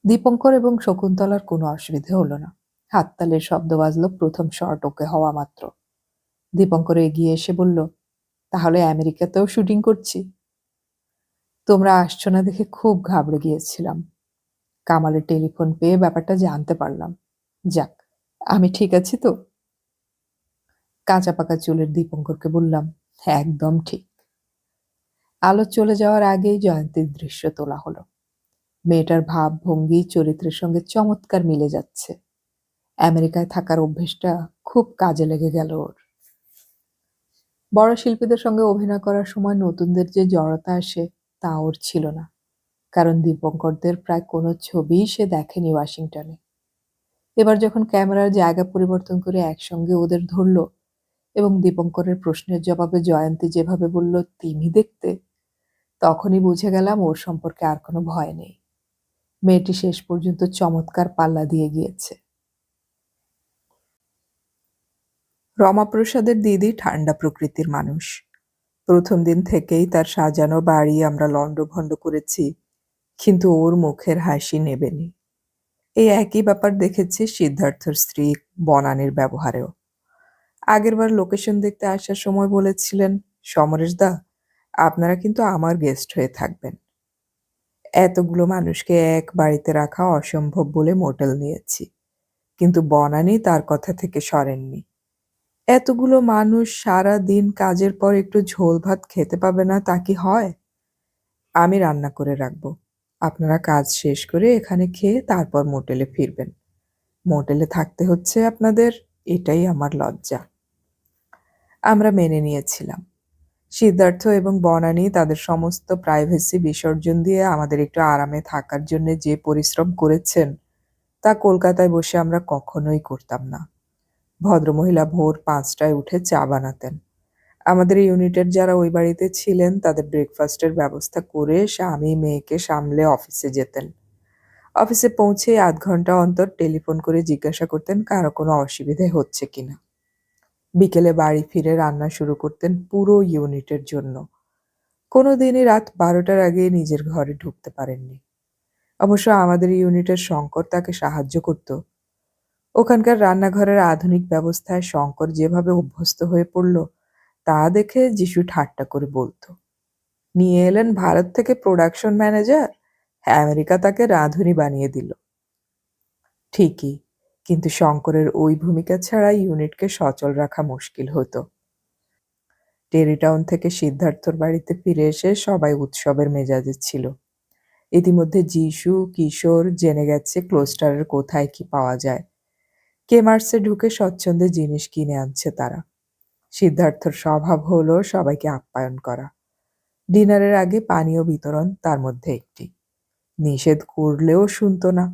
দীপঙ্কর এবং শকুন্তলার কোনো অসুবিধে হলো না। হাততালির শব্দ বাজল প্রথম শর্ট ওকে হওয়া মাত্র। দীপঙ্কর এগিয়ে এসে বলল, তাহলে আমেরিকাতেও শুটিং করছি? তোমরা আসছো না দেখে খুব ঘাবড়ে গিয়েছিলাম। কামালের টেলিফোন পেয়ে ব্যাপারটা জানতে পারলাম। যাক, আমি ঠিক আছি তো? কাঁচা পাকা চুলের দীপঙ্করকে বললাম, একদম ঠিক। আলো চলে যাওয়ার আগেই জয়ন্তীর দৃশ্য তোলা হলো। মেয়েটার ভাব ভঙ্গি চরিত্রের সঙ্গে চমৎকার মিলে যাচ্ছে। আমেরিকায় থাকার অভ্যেসটা খুব কাজে লেগে গেল ওর। বড় শিল্পীদের সঙ্গে অভিনয় করার সময় নতুনদের যে জড়তা আসে তা ওর ছিল না, কারণ দীপঙ্করদের প্রায় কোনো ছবিই সে দেখেনি ওয়াশিংটনে। এবার যখন ক্যামেরার জায়গা পরিবর্তন করে একসঙ্গে ওদের ধরল এবং দীপঙ্করের প্রশ্নের জবাবে জয়ন্তী যেভাবে বলল তিমি দেখতে, তখনই বুঝে গেলাম ওর সম্পর্কে আর কোনো ভয় নেই। মেয়েটি শেষ পর্যন্ত চমৎকার পাল্লা দিয়ে গিয়েছে। রমাপ্রসাদের দিদি ঠান্ডা প্রকৃতির মানুষ। প্রথম দিন থেকেই তার সাজানো বাড়ি আমরা লণ্ডভণ্ড করেছি, কিন্তু ওর মুখের হাসি নেবেনি। এই একই ব্যাপার দেখেছি সিদ্ধার্থর স্ত্রী বনানীর ব্যবহারেও। আগেরবার লোকেশন দেখতে আসার সময় বলেছিলেন, সমরেশদা, আপনারা কিন্তু আমার গেস্ট হয়ে থাকবেন। এতগুলো মানুষকে এক বাড়িতে রাখা অসম্ভব বলে মোটেল নিয়েছি, কিন্তু বনানী তার কথা থেকে সরেননি। এতগুলো মানুষ সারা দিন কাজের পর একটু ঝোল ভাত খেতে পাবে না তা কি হয়? আমি রান্না করে রাখবো, আপনারা কাজ শেষ করে এখানে খেয়ে তারপর মোটেলে ফিরবেন। মোটেলে থাকতে হচ্ছে আপনাদের, এটাই আমার লজ্জা। আমরা মেনে নিয়েছিলাম। সিদ্ধার্থ এবং বনানী তাদের সমস্ত প্রাইভেসি বিসর্জন দিয়ে আমাদের একটু আরামে থাকার জন্য যে পরিশ্রম করেছেন তা কলকাতায় বসে আমরা কখনোই করতাম না। ভদ্রমহিলা ভোর 5টায় উঠে চা বানাতেন। আমাদের ইউনিটের যারা ওই বাড়িতে ছিলেন তাদের ব্রেকফাস্টের ব্যবস্থা করে স্বামী মেয়েকে সামলে অফিসে যেতেন। অফিসে পৌঁছে 8 ঘন্টা অন্তর টেলিফোন করে জিজ্ঞাসা করতেন কারো কোনো অসুবিধে হচ্ছে কিনা। বিকেলে বাড়ি ফিরে রান্না শুরু করতেন পুরো ইউনিটের জন্য। কোনো দিনই রাত 12টার আগে নিজের ঘরে ঢুকতে পারেননি। অবশ্য আমাদের ইউনিটের শঙ্কর তাকে সাহায্য করত। ওখানকার রান্নাঘরের আধুনিক ব্যবস্থায় শঙ্কর যেভাবে অভ্যস্ত হয়ে পড়ল তা দেখে যিশু ঠাট্টা করে বলতো, নিয়ে এলেন ভারত থেকে প্রোডাকশন ম্যানেজার, আমেরিকা তাকে রাঁধুনি বানিয়ে দিল। ঠিকই, কিন্তু শঙ্করের ওই ভূমিকা ছাড়া ইউনিটকে সচল রাখা মুশকিল হতো। টেরিটাউন থেকে সিদ্ধার্থর বাড়িতে ফিরে এসে সবাই উৎসবের মেজাজে ছিল। ইতিমধ্যে যিশু কিশোর জেনে গেছে ক্লোস্টারের কোথায় কি পাওয়া যায়। কেমার্সে ঢুকে স্বচ্ছন্দে জিনিস কিনে আনছে তারা। সিদ্ধার্থর স্বভাব হলো সবাইকে আপ্যায়ন করা। ডিনারের আগে পানীয় বিতরণ তার মধ্যে একটি। নিষেধ করলেও শুনতো না।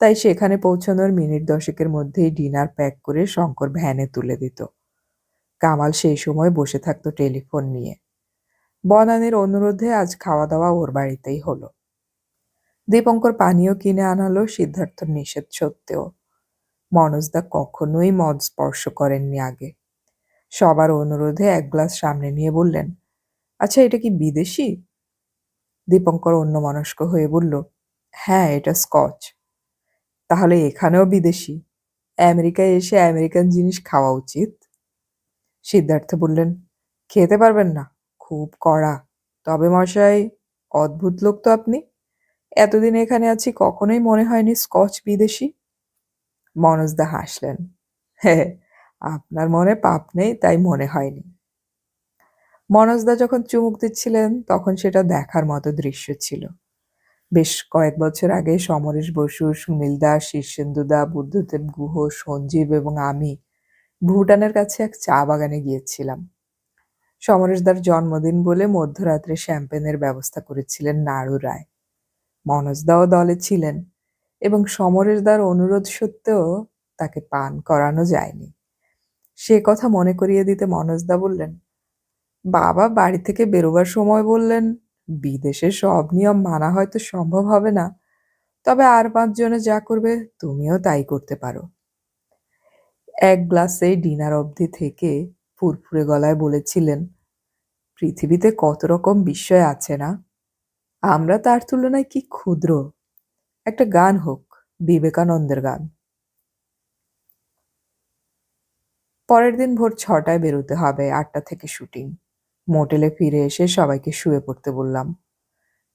তাই সেখানে পৌঁছানোর মিনিট 10-এর মধ্যেই ডিনার প্যাক করে শঙ্কর ভ্যানে তুলে দিত। কামাল সেই সময় বসে থাকতো টেলিফোন নিয়ে। বনানীর অনুরোধে আজ খাওয়া দাওয়া ওর বাড়িতেই হলো। দীপঙ্কর পানীয় কিনে আনালো সিদ্ধার্থর নিষেধ সত্ত্বেও। মনোজদা কখনোই মদ স্পর্শ করেননি আগে। সবার অনুরোধে এক গ্লাস সামনে নিয়ে বললেন, আচ্ছা, এটা কি বিদেশি? দীপঙ্কর অন্যমনস্ক হয়ে বলল, হ্যাঁ, এটা স্কচ। তাহলে এখানেও বিদেশি? আমেরিকায় এসে আমেরিকান জিনিস খাওয়া উচিত। সিদ্ধার্থ বললেন, খেতে পারবেন না? খুব কড়া। তবে মশাই, অদ্ভুত লোক তো আপনি। এতদিন এখানে আছি কখনোই মনে হয়নি স্কচ বিদেশি। মনোজদা হাসলেন, হ্যাঁ, আপনার মনে পাপ নেই তাই মনে হয়নি। মনোজদা যখন চুমুক দিচ্ছিলেন তখন সেটা দেখার মতো দৃশ্য ছিল। বেশ কয়েক বছর আগে সমরেশ বসু, সুনীল দাস, শীর্ষেন্দুদা, বুদ্ধদেব গুহ, সঞ্জীব এবং আমি ভুটানের কাছে এক চা বাগানে গিয়েছিলাম। সমরেশদার জন্মদিন বলে মধ্যরাত্রে শ্যাম্পেনের ব্যবস্থা করেছিলেন নাড়ু রায়। মনোজদাও দলে ছিলেন এবং সমরেশদার অনুরোধ সত্ত্বেও তাকে পান করানো যায়নি। সে কথা মনে করিয়ে দিতে মনোজদা বললেন, বাবা বাড়ি থেকে বেরোবার সময় বললেন, বিদেশে সব নিয়ম মানা হয়তো সম্ভব হবে না, তবে আর ৫ জনে যা করবে তুমিও তাই করতে পারো। এক গ্লাসে ডিনার অবধি থেকে ফুরফুরে গলায় বলেছিলেন, পৃথিবীতে কত রকম বিস্ময় আছে না? আমরা তার তুলনায় কি ক্ষুদ্র। একটা গান হোক, বিবেকানন্দের গান। পরের দিন ভোর ৬টায় বেরোতে হবে, ৮টা থেকে শুটিং। মোটেলে ফিরে এসে সবাইকে শুয়ে পড়তে বললাম।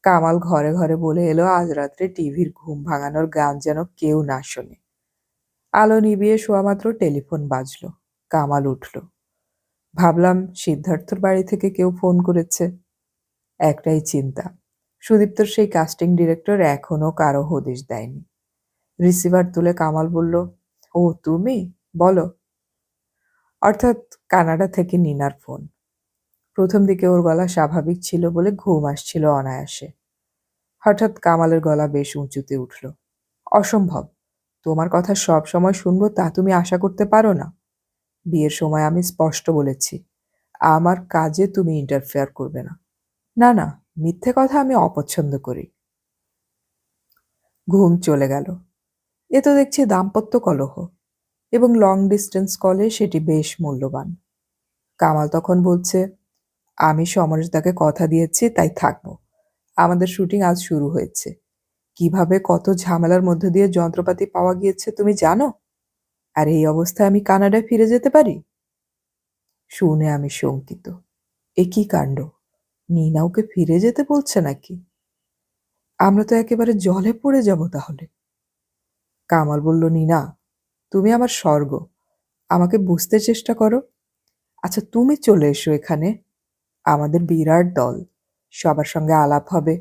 কামাল ঘরে ঘরে বলে এলো আজ রাত্রে টিভির ঘুম ভাঙানোর গান যেন কেউ না শোনে। আলো নিভিয়ে শোয়া মাত্র টেলিফোন বাজলো। কামাল উঠল। ভাবলাম সিদ্ধার্থর বাড়ি থেকে কেউ ফোন করেছে। একটাই চিন্তা, সুদীপ্তর সেই কাস্টিং ডিরেক্টর এখনো কারো হদিশ দেয়নি। রিসিভার তুলে কামাল বলল, ও তুমি বলো। অর্থাৎ কানাডা থেকে নিনার ফোন। প্রথম দিকে ওর গলা স্বাভাবিক ছিল বলে ঘুম আসছিল অনায়াসে। হঠাৎ কামালের গলা বেশ উঁচুতে উঠল। অসম্ভব, তোমার কথা সব সময় শুনবো তা তুমি আশা করতে পারো না। বিয়ের সময় আমি স্পষ্ট বলেছি, আমার কাজে তুমি ইন্টারফেয়ার করবে না। না না, মিথ্যে কথা আমি অপছন্দ করি। ঘুম চলে গেল। এ তো দেখছি দাম্পত্য কলহ, এবং লং ডিস্টেন্স কলে সেটি বেশ মূল্যবান। কামাল তখন বলছে, আমি সমরেশদাকে কথা দিয়েছি তাই থাকবো। আমাদের শুটিং আজ শুরু হয়েছে। কিভাবে কত ঝামেলার মধ্য দিয়ে যন্ত্রপাতি পাওয়া গিয়েছে তুমি জানো? আর এই অবস্থায় আমি কানাডায় ফিরে যেতে পারি? শুনে আমি শঙ্কিত। এ কি কাণ্ড! নীনা ওকে ফিরে যেতে বলছে নাকি? আমরা তো একেবারে জলে পড়ে যাব তাহলে। কামাল বলল, নীনা, তুমি আমার স্বর্গ, আমাকে বুঝতে চেষ্টা করো। আচ্ছা তুমি চলে এসো এখানে। আমাদের বিরাট দল, সবার সঙ্গে আলাপ হবে।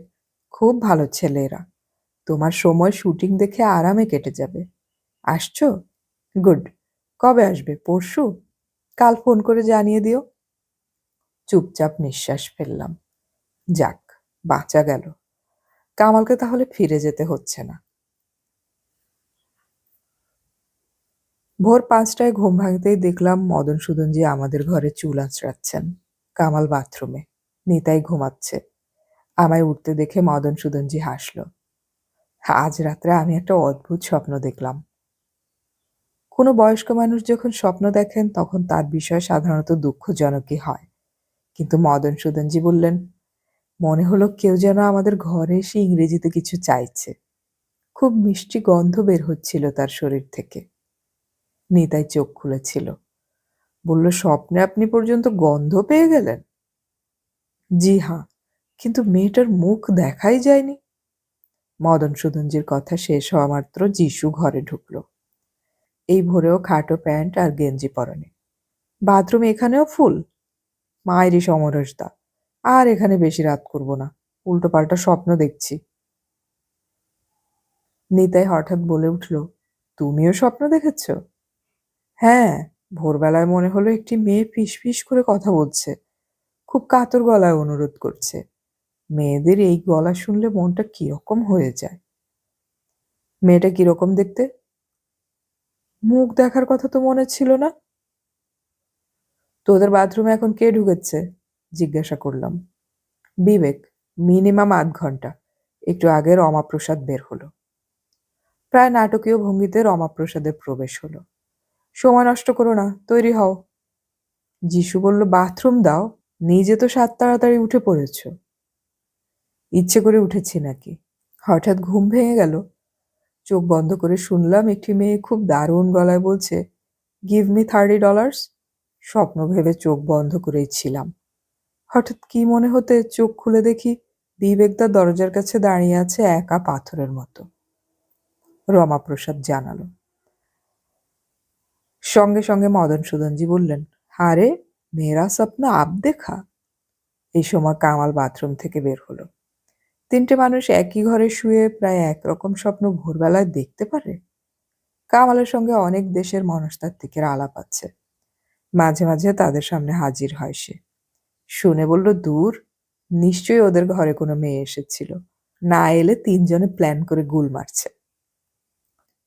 খুব ভালো ছেলে এরা। তোমার সময় শুটিং দেখে আরামে কেটে যাবে। আসছো? গুড। কবে আসবে? পরশু? কাল ফোন করে জানিয়ে দিও। চুপচাপ নিঃশ্বাস ফেললাম। যাক, বাঁচা গেল। কামালকে তাহলে ফিরে যেতে হচ্ছে না। ভোর ৫টায় ঘুম ভাঙতেই দেখলাম মদনসূদনজি আমাদের ঘরে চুল আঁচড়াচ্ছেন। কামাল বাথরুমে, নিতাই ঘুমাচ্ছে। আমায় উঠতে দেখে মদনসূদনজি হাসল। আজ রাত্রে আমি একটা অদ্ভুত স্বপ্ন দেখলাম। কোনো বয়স্ক মানুষ যখন স্বপ্ন দেখেন তখন তার বিষয় সাধারণত দুঃখজনকই হয়। কিন্তু মদনসূদনজি বললেন, মনে হলো কেউ যেন আমাদের ঘরে এসে ইংরেজিতে কিছু চাইছে। খুব মিষ্টি গন্ধ বের হচ্ছিল তার শরীর থেকে। নিতাই চোখ খুলেছিল। বলল, স্বপ্নে আপনি পর্যন্ত গন্ধ পেয়ে গেলেন? জি হাঁ, কিন্তু মেয়েটার মুখ দেখাই যায়নি। মদনসূদনজির কথা শেষ হওয়া মাত্র যিশু ঘরে ঢুকল। এই ভোরেও খাটো প্যান্ট আর গেঞ্জি পরনে। বাথরুম এখানেও ফুল? মায়েরই সমরসদা। আর এখানে বেশি রাত করব না, উল্টো পাল্টা স্বপ্ন দেখছি। নিতাই হঠাৎ বলে উঠল, তুমিও স্বপ্ন দেখেছ? হ্যাঁ, ভোরবেলায় মনে হলো একটি মেয়ে ফিস ফিস করে কথা বলছে, খুব কাতর গলায় অনুরোধ করছে। মেয়েদের এই গলা শুনলে মনটা কিরকম হয়ে যায়। মেয়েটা কিরকম দেখতে? মুখ দেখার কথা তো মনে ছিল না। তোদের বাথরুমে এখন কে ঢুকেছে? জিজ্ঞাসা করলাম। বিবেক, মিনিমাম ৮ ঘন্টা। একটু আগে রমাপ্রসাদ বের হলো। প্রায় নাটকীয় ভঙ্গিতে রমাপ্রসাদের প্রবেশ হলো। সময় নষ্ট করো না, তৈরি হও। যিশু বলল, বাথরুম দাও, নিজে তো সাত তাড়াতাড়ি উঠে পড়েছ। ইচ্ছে করে উঠেছি নাকি? হঠাৎ ঘুম ভেঙে গেল। চোখ বন্ধ করে শুনলাম একটি মেয়ে খুব দারুণ গলায় বলছে, গিভ মি $30। স্বপ্ন ভেবে চোখ বন্ধ করেই ছিলাম। হঠাৎ কি মনে হতে চোখ খুলে দেখি বিবেকদা দরজার কাছে দাঁড়িয়ে আছে একা পাথরের মতো। রমাপ্রসাদ জানালো। সঙ্গে সঙ্গে মদনসূদনজি বললেন, আরে মেরা সপনা আপ দেখা। এই সময় কামাল বাথরুম থেকে বের হলো। ৩টে মানুষ একই ঘরে শুয়ে প্রায় একরকম স্বপ্ন ভোরবেলায় দেখতে পারে? কামালের সঙ্গে অনেক দেশের মনস্তাত্ত্বিকের আলাপ আছে। মাঝে মাঝে তাদের সামনে হাজির হয় সে। শুনে বলল, দূর, নিশ্চয়ই ওদের ঘরে কোনো মেয়ে এসেছিল। না এলে ৩ জনে প্ল্যান করে গুল মারছে।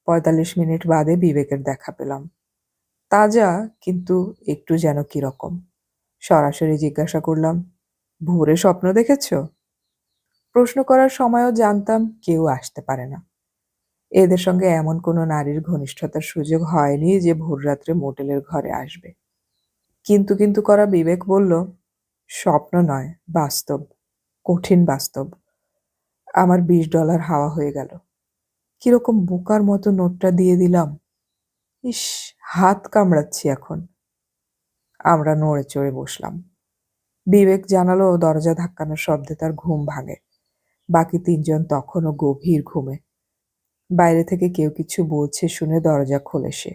45 মিনিট বাদে বিবেকের দেখা পেলাম। তাজা, কিন্তু একটু যেন কিরকম। সরাসরি জিজ্ঞাসা করলাম, ভোরে স্বপ্ন দেখেছ? প্রশ্ন করার সময়ও জানতাম কেউ আসতে পারে না। এদের সঙ্গে এমন কোনো নারীর ঘনিষ্ঠতার সুযোগ হয়নি যে ভোররাত্রে মোটেলের ঘরে আসবে। কিন্তু কিন্তু করা বিবেক বলল, স্বপ্ন নয়, বাস্তব, কঠিন বাস্তব। আমার $20 হাওয়া হয়ে গেল। কিরকম বোকার মতো নোটটা দিয়ে দিলাম। ইস, হাত কামড়াচ্ছি এখন। আমরা নড়ে চড়ে বসলাম। বিবেক জানালো দরজা ধাক্কানোর শব্দে তার ঘুম ভাঙে। বাকি 3জন তখনও গভীর ঘুমে। বাইরে থেকে কেউ কিছু বলছে শুনে দরজা খোলে সে।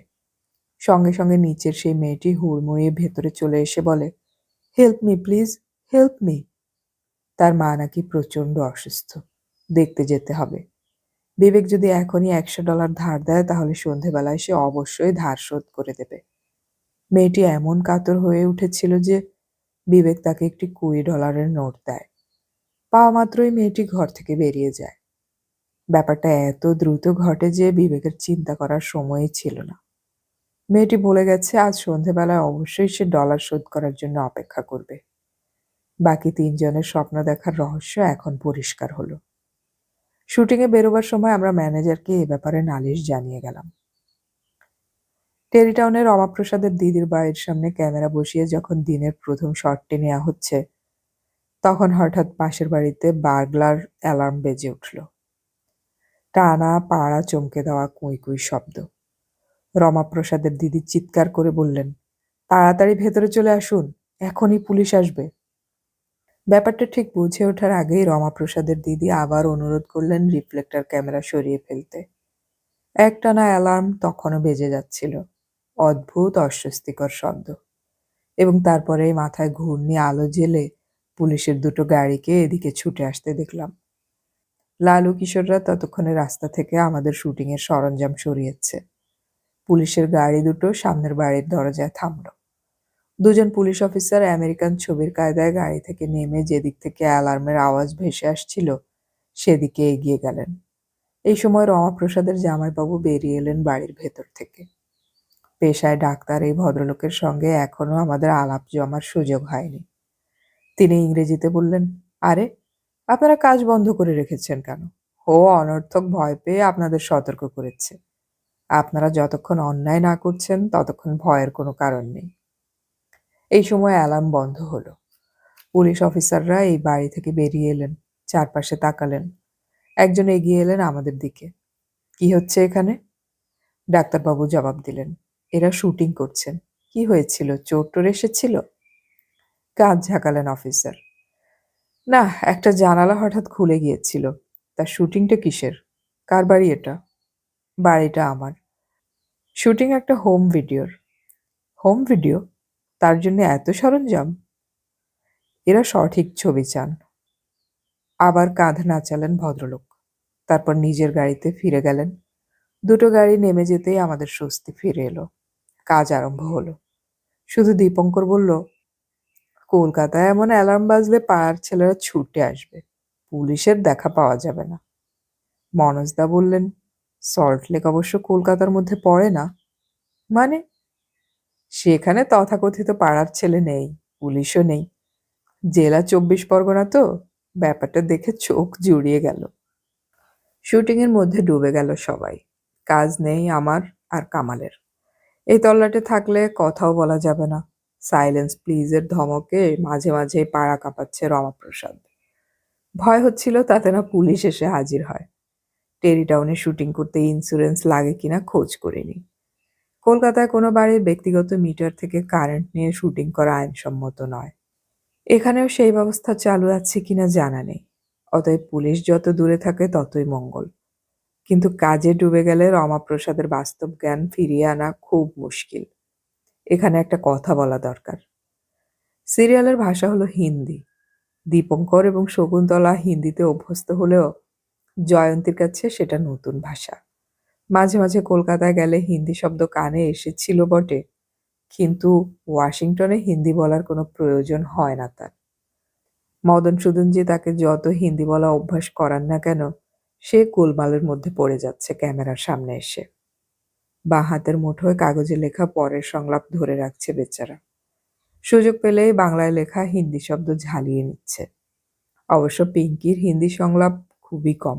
সঙ্গে সঙ্গে নিচের সেই মেয়েটি হুড়মুড়িয়ে ভেতরে চলে এসে বলে, help me please, help me. তার মা নাকি প্রচণ্ড অসুস্থ, দেখতে যেতে হবে। বিবেক যদি এখনই $100 ধার দেয় তাহলে সন্ধেবেলায় সে অবশ্যই ধার শোধ করে দেবে। মেয়েটি এমন কাতর হয়ে উঠেছিল যে বিবেক তাকে একটি $20 নোট দেয়। পাওয়া মাত্রই মেয়েটি ঘর থেকে বেরিয়ে যায়। ব্যাপারটা এত দ্রুত ঘটে যে বিবেকের চিন্তা করার সময়ই ছিল না। মেয়েটি বলে গেছে আজ সন্ধেবেলায় অবশ্যই সে ডলার শোধ করার জন্য অপেক্ষা করবে। বাকি 3জনের স্বপ্ন দেখার রহস্য এখন পরিষ্কার হলো। শুটিংয়ে বেরোবার সময় আমরা ম্যানেজারকে এ ব্যাপারে নালিশ জানিয়ে গেলাম। টেরিটাউনের রমাপ্রসাদের দিদির বাড়ির সামনে ক্যামেরা বসিয়ে যখন দিনের প্রথম শটটি নেওয়া হচ্ছে, তখন হঠাৎ পাশের বাড়িতে বার্গলার অ্যালার্ম বেজে উঠল। টানা পাড়া চমকে দেওয়া কুঁই কুঁই শব্দ। রমাপ্রসাদের দিদি চিৎকার করে বললেন, তাড়াতাড়ি ভেতরে চলে আসুন, এখনই পুলিশ আসবে। ব্যাপারটা ঠিক বুঝে ওঠার আগেই রমাপ্রসাদের দিদি আবার অনুরোধ করলেন রিফ্লেক্টর ক্যামেরা সরিয়ে ফেলতে। একটানা অ্যালার্ম তখনও বেজে যাচ্ছিল, অদ্ভুত অস্বস্তিকর শব্দ। এবং তারপরেই মাথায় ঘূর্ণি আলো জেলে পুলিশের 2টো গাড়িকে এদিকে ছুটে আসতে দেখলাম। লালু কিশোররা ততক্ষণে রাস্তা থেকে আমাদের শুটিংয়ের সরঞ্জাম সরিয়েছে। পুলিশের গাড়ি দুটো সামনের বাড়ির দরজায় থামল। 2জন পুলিশ অফিসার আমেরিকান ছবির কায়দায় গাড়ি থেকে নেমে যেদিক থেকে অ্যালার্মের আওয়াজ ভেসে আসছিল সেদিকে এগিয়ে গেলেন। এই সময় রমাপ্রসাদের জামাইবাবু বেরিয়ে এলেন বাড়ির ভেতর থেকে। পেশায় ডাক্তার এই ভদ্রলোকের সঙ্গে এখনো আমাদের আলাপ জমার সুযোগ হয়নি। তিনি ইংরেজিতে বললেন, আরে, আপনারা কাজ বন্ধ করে রেখেছেন কেন? ও অনর্থক ভয় পেয়ে আপনাদের সতর্ক করেছে। আপনারা যতক্ষণ অন্যায় না করছেন ততক্ষণ ভয়ের কোনো কারণ নেই। এই সময় অ্যালার্ম বন্ধ হলো। পুলিশ অফিসাররা এই বাড়ি থেকে বেরিয়ে এলেন, চারপাশে তাকালেন। একজন এগিয়ে এলেন আমাদের দিকে। কি হচ্ছে এখানে? ডাক্তারবাবু জবাব দিলেন, এরা শুটিং করছেন। কি হয়েছিল, চোর টোর এসেছিল? কাঁধ ঝাঁকালেন অফিসার। না, একটা জানালা হঠাৎ খুলে গিয়েছিল। তা শুটিংটা কিসের? কার বাড়ি এটা? বাড়িটা আমার। শুটিং একটা হোম ভিডিওর। Home video? তার জন্য এত সরঞ্জাম? এরা সঠিক ছবি চান। আবার কাঁধ নাচালেন ভদ্রলোক। তারপর নিজের গাড়িতে ফিরে গেলেন। 2টো গাড়ি নেমে যেতেই আমাদের স্বস্তি ফিরে এলো। কাজ আরম্ভ হলো। শুধু দীপঙ্কর বলল, কলকাতায় এমন অ্যালার্ম বাজলে পাড়ার ছেলেরা ছুটে আসবে, পুলিশের দেখা পাওয়া যাবে না। মনোজদা বললেন, সল্টলেক অবশ্য কলকাতার মধ্যে পড়ে না। মানে? সেখানে তথাকথিত পাড়ার ছেলে নেই, পুলিশও নেই। জেলা 24 পরগনা তো। ব্যাপারটা দেখে চোখ জুড়িয়ে গেল। শুটিংয়ের মধ্যে ডুবে গেল সবাই। কাজ নেই আমার আর কামালের। এই তল্লাটে থাকলে কথাও বলা যাবে না। সাইলেন্স প্লিজের ধমকে মাঝে মাঝে পাড়া কাঁপাচ্ছে রমাপ্রসাদ। ভয় হচ্ছিল তাতে না পুলিশ এসে হাজির হয়। টেরিটাউনে শুটিং করতে ইন্স্যুরেন্স লাগে কিনা খোঁজ করিনি। কলকাতায় কোনো বাড়ির ব্যক্তিগত মিটার থেকে কারেন্ট নিয়ে শুটিং করা আইনসম্মত নয়। এখানেও সেই ব্যবস্থা চালু আছে কিনা জানা নেই। অতএব পুলিশ যত দূরে থাকে ততই মঙ্গল। কিন্তু কাজে ডুবে গেলে রমাপ্রসাদের বাস্তব জ্ঞান ফিরিয়ে আনা খুব মুশকিল। এখানে একটা কথা বলা দরকার। সিরিয়ালের ভাষা হলো হিন্দি। দীপঙ্কর এবং শকুন্তলা হিন্দিতে অভ্যস্ত হলেও জয়ন্তীর কাছে সেটা নতুন ভাষা। মাঝে মাঝে কলকাতায় গেলে হিন্দি শব্দ কানে এসেছিল বটে, কিন্তু ওয়াশিংটনে হিন্দি বলার কোনো প্রয়োজন হয় না তার। মদনসূদন যে তাকে যত হিন্দি বলা অভ্যাস করান না কেন, সে গোলমালের মধ্যে পড়ে যাচ্ছে ক্যামেরার সামনে এসে। বাঁ হাতের মুঠোয় কাগজে লেখা পরের সংলাপ ধরে রাখছে বেচারা। সুযোগ পেলেই বাংলায় লেখা হিন্দি শব্দ ঝালিয়ে নিচ্ছে। অবশ্য পিঙ্কির হিন্দি সংলাপ খুবই কম।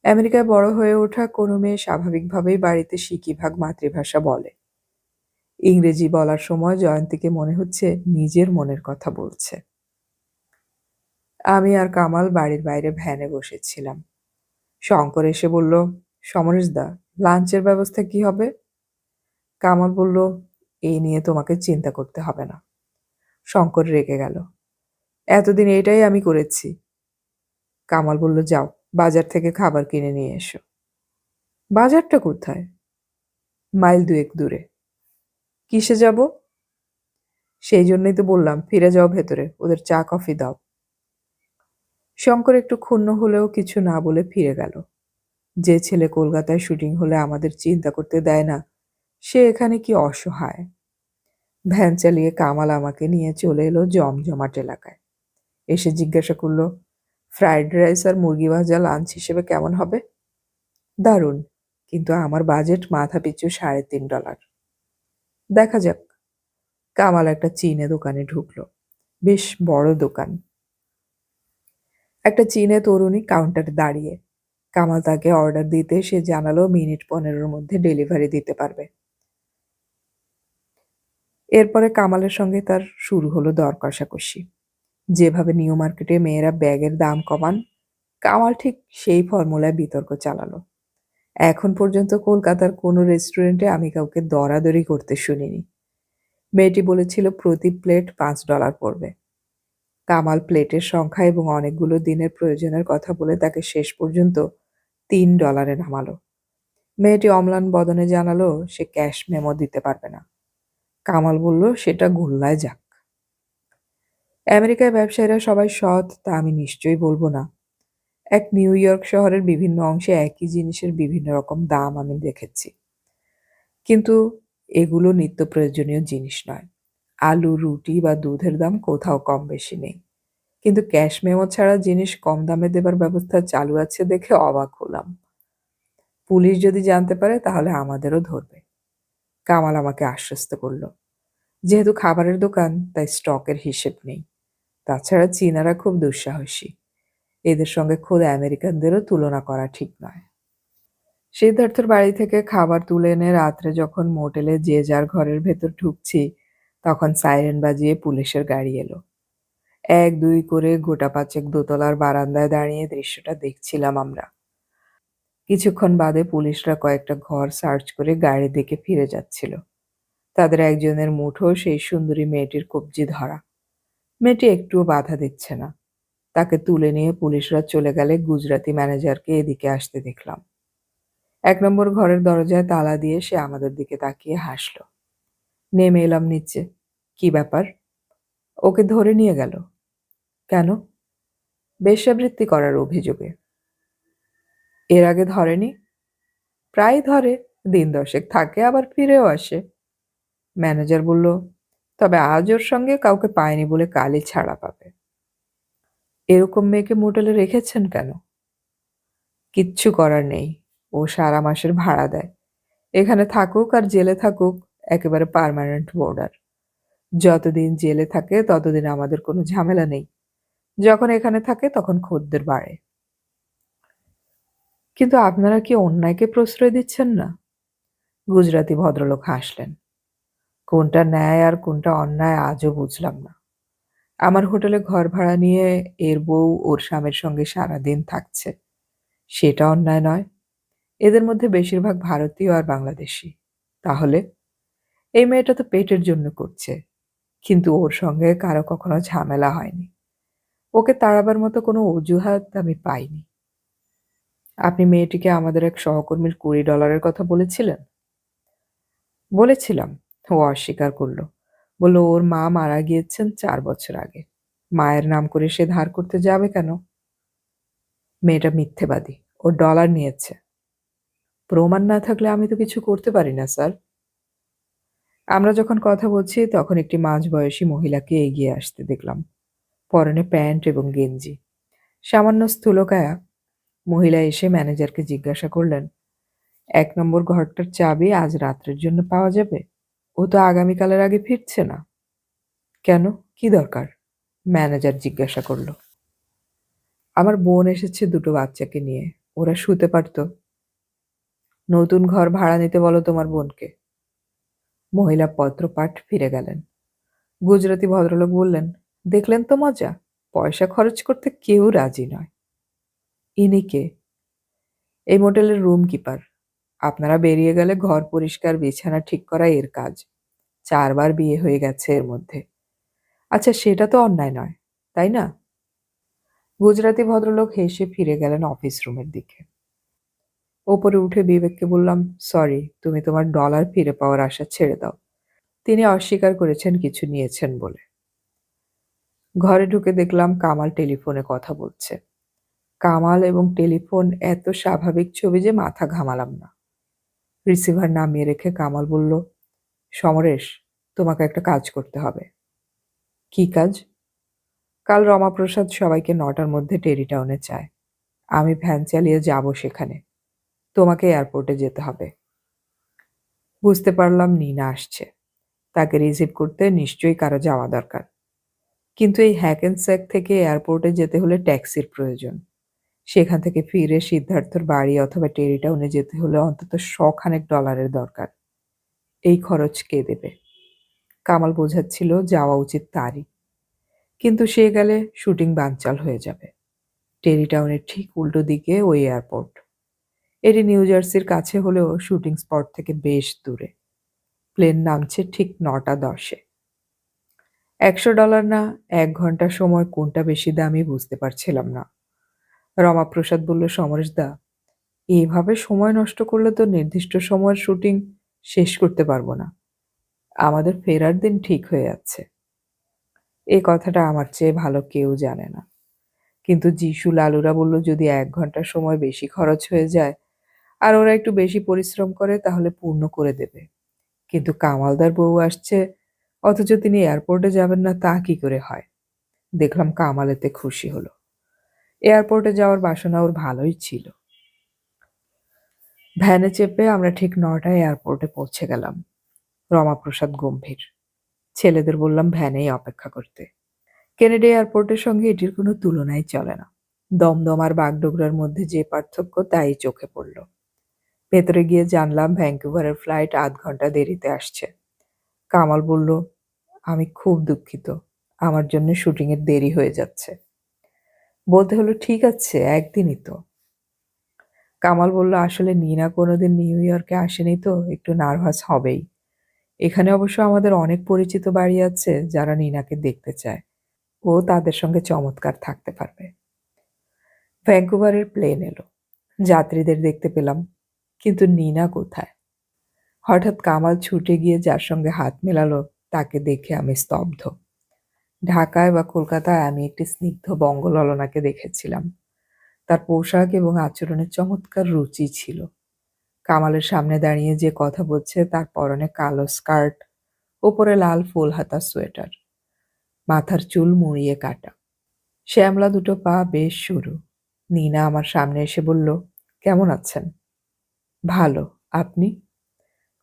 আমেরিকায় বড় হয়ে ওঠা কোনো মেয়ে স্বাভাবিকভাবেই বাড়িতে সিকি ভাগ মাতৃভাষা বলে। ইংরেজি বলার সময় জয়ন্তীকে মনে হচ্ছে নিজের মনের কথা বলছে। আমি আর কামাল বাড়ির বাইরে ভ্যানে বসেছিলাম। শঙ্কর এসে বলল, সমরেশদা, লাঞ্চের ব্যবস্থা কি হবে? কামাল বলল, এই নিয়ে তোমাকে চিন্তা করতে হবে না। শঙ্কর রেগে গেল, এতদিন এটাই আমি করেছি। কামাল বলল, যাও বাজার থেকে খাবার কিনে নিয়ে এসো। বাজারটা কোথায়? মাইল 2 দূরে। কিসে যাব? সেই জন্যই তো বললাম ফিরে যাও ভেতরে, ওদের চা কফি দাও। শঙ্কর একটু ক্ষুণ্ণ হলেও কিছু না বলে ফিরে গেল। যে ছেলে কলকাতায় শুটিং হলে আমাদের চিন্তা করতে দেয় না, সে এখানে কি অসহায়। ভ্যান চালিয়ে কামাল আমাকে নিয়ে চলে এলো জমজমাট এলাকায়। এসে জিজ্ঞাসা করলো, ফ্রাইড রাইস আর মুরগি ভাজা লাঞ্চ হিসেবে কেমন হবে? দারুণ, কিন্তু আমার বাজেট মাথা পিছু $3.5। দেখা যাক। কামাল একটা চীনে দোকানে ঢুকলো। বেশ বড় দোকান। একটা চীনে তরুণী কাউন্টারে দাঁড়িয়ে। কামাল তাকে অর্ডার দিতে সে জানালো মিনিট 15-র মধ্যে ডেলিভারি দিতে পারবে। এরপরে কামালের সঙ্গে তার শুরু হলো দর কষাকষি। যেভাবে নিউ মার্কেটে মেয়েরা ব্যাগের দাম কমান, কামাল ঠিক সেই ফর্মুলায় বিতর্ক চালালো। এখন পর্যন্ত কলকাতার কোনো রেস্টুরেন্টে আমি কাউকে দরাদরি করতে শুনিনি। মেয়েটি বলেছিল প্রতি প্লেট $5 পড়বে। কামাল প্লেটের সংখ্যা এবং অনেকগুলো দিনের প্রয়োজনের কথা বলে তাকে শেষ পর্যন্ত $3 নামালো। মেয়েটি অম্লান বদনে জানালো সে ক্যাশ মেমো দিতে পারবে না। কামাল বলল সেটা গোল্লায় যাক। আমেরিকায় ব্যবসায়ীরা সবাই সৎ, তা আমি নিশ্চয়ই বলবো না। এক নিউ ইয়র্ক শহরের বিভিন্ন অংশে একই জিনিসের বিভিন্ন রকম দাম আমি দেখেছি, কিন্তু এগুলো নিত্য প্রয়োজনীয় জিনিস নয়। আলু, রুটি বা দুধের দাম কোথাও কম বেশি নেই, কিন্তু ক্যাশ মেমো ছাড়া জিনিস কম দামে দেবার ব্যবস্থা চালু আছে দেখে অবাক হলাম। পুলিশ যদি জানতে পারে তাহলে আমাদেরও ধরবে। কামাল আমাকে আশ্বস্ত করলো, যেহেতু খাবারের দোকান তাই স্টকের হিসেব নেই। তাছাড়া চীনারা খুব দুঃসাহসী, এদের সঙ্গে খোদ আমেরিকানদেরও তুলনা করা ঠিক নয়। সিদ্ধার্থর বাড়ি থেকে খাবার তুলে এনে রাত্রে যখন মোটেলে যে যার ঘরের ভেতর ঢুকছি, তখন সাইরেন বাজিয়ে পুলিশের গাড়ি এলো। 1-2 করে গোটা 5 দোতলার বারান্দায় দাঁড়িয়ে দৃশ্যটা দেখছিলাম আমরা। কিছুক্ষণ বাদে পুলিশরা কয়েকটা ঘর সার্চ করে গাড়ি দিকে ফিরে যাচ্ছিল। তাদের একজনের মুঠো সেই সুন্দরী মেয়েটির কবজি ধরা। মেয়েটি একটুও বাধা দিচ্ছে না। তাকে তুলে নিয়ে পুলিশরা চলে গেলে গুজরাটি ম্যানেজারকে এদিকে আসতে দেখলাম। 1 নম্বর ঘরের দরজায় তালা দিয়ে সে আমাদের দিকে তাকিয়ে হাসল। নেমে এলাম নিচে। কি ব্যাপার? ওকে ধরে নিয়ে গেল। কেন? বেশ্যাবৃত্তি করার অভিযোগে। এর আগে ধরেনি? প্রায় ধরে, দিন 10 থাকে আবার ফিরেও আসে। ম্যানেজার বলল, তবে আজ ওর সঙ্গে কাউকে পায়নি বলে কালই ছাড়া পাবে। এরকম মেয়েকে মোটেলে রেখেছেন কেন? কিচ্ছু করার নেই, ও সারা মাসের ভাড়া দেয়। এখানে থাকুক আর জেলে থাকুক, একেবারে পার্মানেন্ট বোর্ডার। যতদিন জেলে থাকে ততদিন আমাদের কোনো ঝামেলা নেই। যখন এখানে থাকে তখন খদ্দের বাড়ে। কিন্তু আপনারা কি অন্যায়কে প্রশ্রয় দিচ্ছেন না? গুজরাটি ভদ্রলোক হাসলেন। কোনটা ন্যায় আর কোনটা অন্যায় আজও বুঝলাম না। আমার হোটেলে ঘর ভাড়া নিয়ে এর বউ ওর স্বামীর সঙ্গে সারাদিন থাকছে, সেটা অন্যায় নয়। এদের মধ্যে বেশিরভাগ ভারতীয় আর বাংলাদেশি। তাহলে এই মেয়েটা তো পেটের জন্য করছে, কিন্তু ওর সঙ্গে কারো কখনো ঝামেলা হয়নি। ওকে তাড়াবার মতো কোনো অজুহাত আমি পাইনি। আপনি মেয়েটিকে আমাদের এক সহকর্মীর $20 কথা বলেছিলেন? বলেছিলাম। ও অস্বীকার করল। বলল ওর মা মারা গিয়েছেন 4 বছর আগে। মায়ের নাম করে সে ধার করতে যাবে কেন? মেয়েটা মিথ্যেবাদী, ও ডলার নিয়েছে। প্রমাণ না থাকলে আমি তো কিছু করতে পারি না, স্যার। আমরা যখন কথা বলছি তখন একটি মাঝবয়সী মহিলাকে এগিয়ে আসতে দেখলাম। পরনে প্যান্ট এবং গেঞ্জি। সামান্য স্থূলকায়া। মহিলা এসে ম্যানেজারকে জিজ্ঞাসা করলেন, ১ নম্বর ঘরটার চাবি আজ রাত্রের জন্য পাওয়া যাবে? ও তো আগামীকালের আগে ফিরছে না। কেন? কি দরকার? ম্যানেজার জিজ্ঞাসা করল। আমার বোন এসেছে ২ টো বাচ্চাকে নিয়ে। ওরা শুতে পারত। নতুন ঘর ভাড়া নিতে বলো তোমার বোনকে। মহিলা পত্রপাঠ ফিরে গেলেন। গুজরাতি ভদ্রলোক বললেন, দেখলেন তো মজা? পয়সা খরচ করতে কেউ রাজি নয়। ইনি কে? এই মোটেলের রুম কিপার। আপনারা বেরিয়ে গেলে ঘর পরিষ্কার, বিছানা ঠিক করা এর কাজ। ৪ বার বিয়ে হয়ে গেছে এর মধ্যে। আচ্ছা, সেটা তো অন্যায় নয়, তাই না? গুজরাতি ভদ্রলোক হেসে ফিরে গেলেন অফিস রুমের দিকে। ওপরে উঠে বিবেককে বললাম, সরি, তুমি তোমার ডলার ফিরে পাওয়ার আশা ছেড়ে দাও। তিনি অস্বীকার করেছেন কিছু নিয়েছেন বলে। ঘরে ঢুকে দেখলাম কামাল টেলিফোনে কথা বলছে। কামাল এবং টেলিফোন এত স্বাভাবিক ছবি যে মাথা ঘামালাম না। রিসিভার নামিয়ে রেখে কামাল বলল, সমরেশ, তোমাকে একটা কাজ করতে হবে। কি কাজ? কাল রমাপ্রসাদ সবাইকে ৯টার মধ্যে টেরিটাউনে চায়। আমি ভ্যান চালিয়ে যাব সেখানে। তোমাকে এয়ারপোর্টে যেতে হবে। বুঝতে পারলাম নীনা আসছে। তাকে রিসিভ করতে নিশ্চয়ই কারো যাওয়া দরকার। কিন্তু এই হ্যাকেনস্যাক থেকে এয়ারপোর্টে যেতে হলে ট্যাক্সির প্রয়োজন। সেখান থেকে ফিরে সিদ্ধার্থর বাড়ি অথবা টেরিটাউনে যেতে হলে অন্তত $100 দরকার। এই খরচ কে দেবে? কামাল বোঝাচ্ছিল যাওয়া উচিত তারই। কিন্তু সে গেলে শুটিং বানচাল হয়ে যাবে। টেরিটাউনের ঠিক উল্টো দিকে ওই এয়ারপোর্ট। এটি নিউ জার্সির কাছে হলেও শুটিং স্পট থেকে বেশ দূরে। প্লেন নামছে ঠিক ৯টা ১০-এ। $100 না ১ ঘন্টা সময় কোনটা বেশি দামি বুঝতে পারছিলাম না। রমাপ্রসাদ বলল, সমরেশদা, এভাবে সময় নষ্ট করলে তো নির্দিষ্ট সময়ের শুটিং শেষ করতে পারবো না। আমাদের ফেরার দিন ঠিক হয়ে যাচ্ছে। এই কথাটা আমার চেয়ে ভালো কেউ জানে না। কিন্তু যিশু লালুরা বলল, যদি ১ ঘন্টা সময় বেশি খরচ হয়ে যায় আর ওরা একটু বেশি পরিশ্রম করে তাহলে পূর্ণ করে দেবে। কিন্তু কামালদার বউ আসছে, অথচ তিনি এয়ারপোর্টে যাবেন না, তা কি করে হয়? দেখলাম কামাল এতে খুশি হলো। এয়ারপোর্টে যাওয়ার বাসনা ওর ভালোই ছিল। ভ্যানে চেপে আমরা ঠিক ৯টায় এয়ারপোর্টে পৌঁছে গেলাম। রমাপ্রসাদ গম্ভীর। ছেলেদের বললাম ভ্যানেই অপেক্ষা করতে। কেনেডি এয়ারপোর্টের সঙ্গে এটির কোনো তুলনাই চলে না। দমদম আর বাগডোগরার মধ্যে যে পার্থক্য তাই চোখে পড়ল। ভেতরে গিয়ে জানলাম ভ্যাঙ্কুভারের ফ্লাইট ০.৫ ঘন্টা দেরিতে আসছে। কামাল বলল, আমি খুব দুঃখিত, আমার জন্য শুটিংয়ের দেরি হয়ে যাচ্ছে। বলতে হলো, ঠিক আছে, একদিনই তো। কামাল বলল, আসলে নীনা কোনোদিন নিউ ইয়র্কে আসেনি তো একটু নার্ভাস হবেই। এখানে অবশ্য আমাদের অনেক পরিচিত বাড়ি আছে যারা নীনাকে দেখতে চায়। ও তাদের সঙ্গে চমৎকার থাকতে পারবে। ভ্যাঙ্কুভারের প্লেন এলো। যাত্রীদের দেখতে পেলাম, কিন্তু নীনা কোথায়? হঠাৎ কামাল ছুটে গিয়ে যার সঙ্গে হাত মেলালো তাকে দেখে আমি স্তব্ধ। ঢাকায় বা কলকাতায় আমি একটি স্নিগ্ধ বঙ্গললনাকে দেখেছিলাম। তার পোশাক এবং আচরণের চমৎকার রুচি ছিল। কামালের সামনে দাঁড়িয়ে যে কথা বলছে তার পরনে কালো স্কার্ট, ওপরে লাল ফুল হাতা সোয়েটার, মাথার চুল মুড়িয়ে কাটা, শ্যামলা ২ টো পা বেশ সরু। নীনা আমার সামনে এসে বলল, কেমন আছেন? ভালো। আপনি?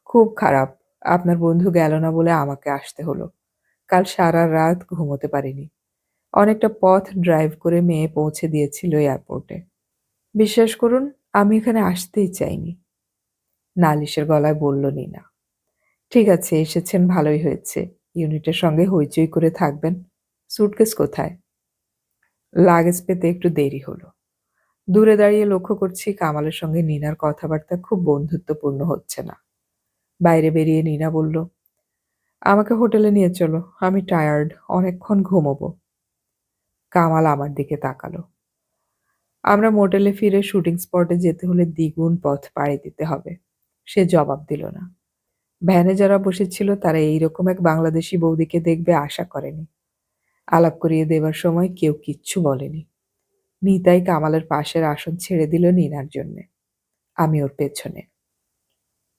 খুব খারাপ। আপনার বন্ধু গেল না বলে আমাকে আসতে হলো। কাল সারা রাত ঘুমোতে পারিনি। অনেকটা পথ ড্রাইভ করে মেয়ে পৌঁছে দিয়েছিল এয়ারপোর্টে। বিশ্বাস করুন, আমি এখানে আসতেই চাইনি। নালিশের গলায় বলল নীনা। ঠিক আছে, এসেছেন ভালোই হয়েছে। ইউনিটের সঙ্গে হইচই করে থাকবেন। সুটকেস কোথায়? লাগেজ পেতে একটু দেরি হলো। দূরে দাঁড়িয়ে লক্ষ্য করছি কামালের সঙ্গে নীনার কথাবার্তা খুব বন্ধুত্বপূর্ণ হচ্ছে না। বাইরে বেরিয়ে নীনা বলল, আমাকে হোটেলে নিয়ে চলো, আমি টায়ার্ড, অনেকক্ষণ ঘুমোবো। কামাল আমার দিকে তাকালো। আমরা মোটেলে ফিরে শুটিং স্পটে যেতে হলে দ্বিগুণ পথ পাড়ি দিতে হবে। সে জবাব দিল না। ভ্যানে যারা বসেছিল তারা এইরকম এক বাংলাদেশি বৌদিকে দেখবে আশা করেনি। আলাপ করিয়ে দেবার সময় কেউ কিচ্ছু বলেনি। নিতাই কামালের পাশের আসন ছেড়ে দিল নীনার জন্যে। আমি ওর পেছনে।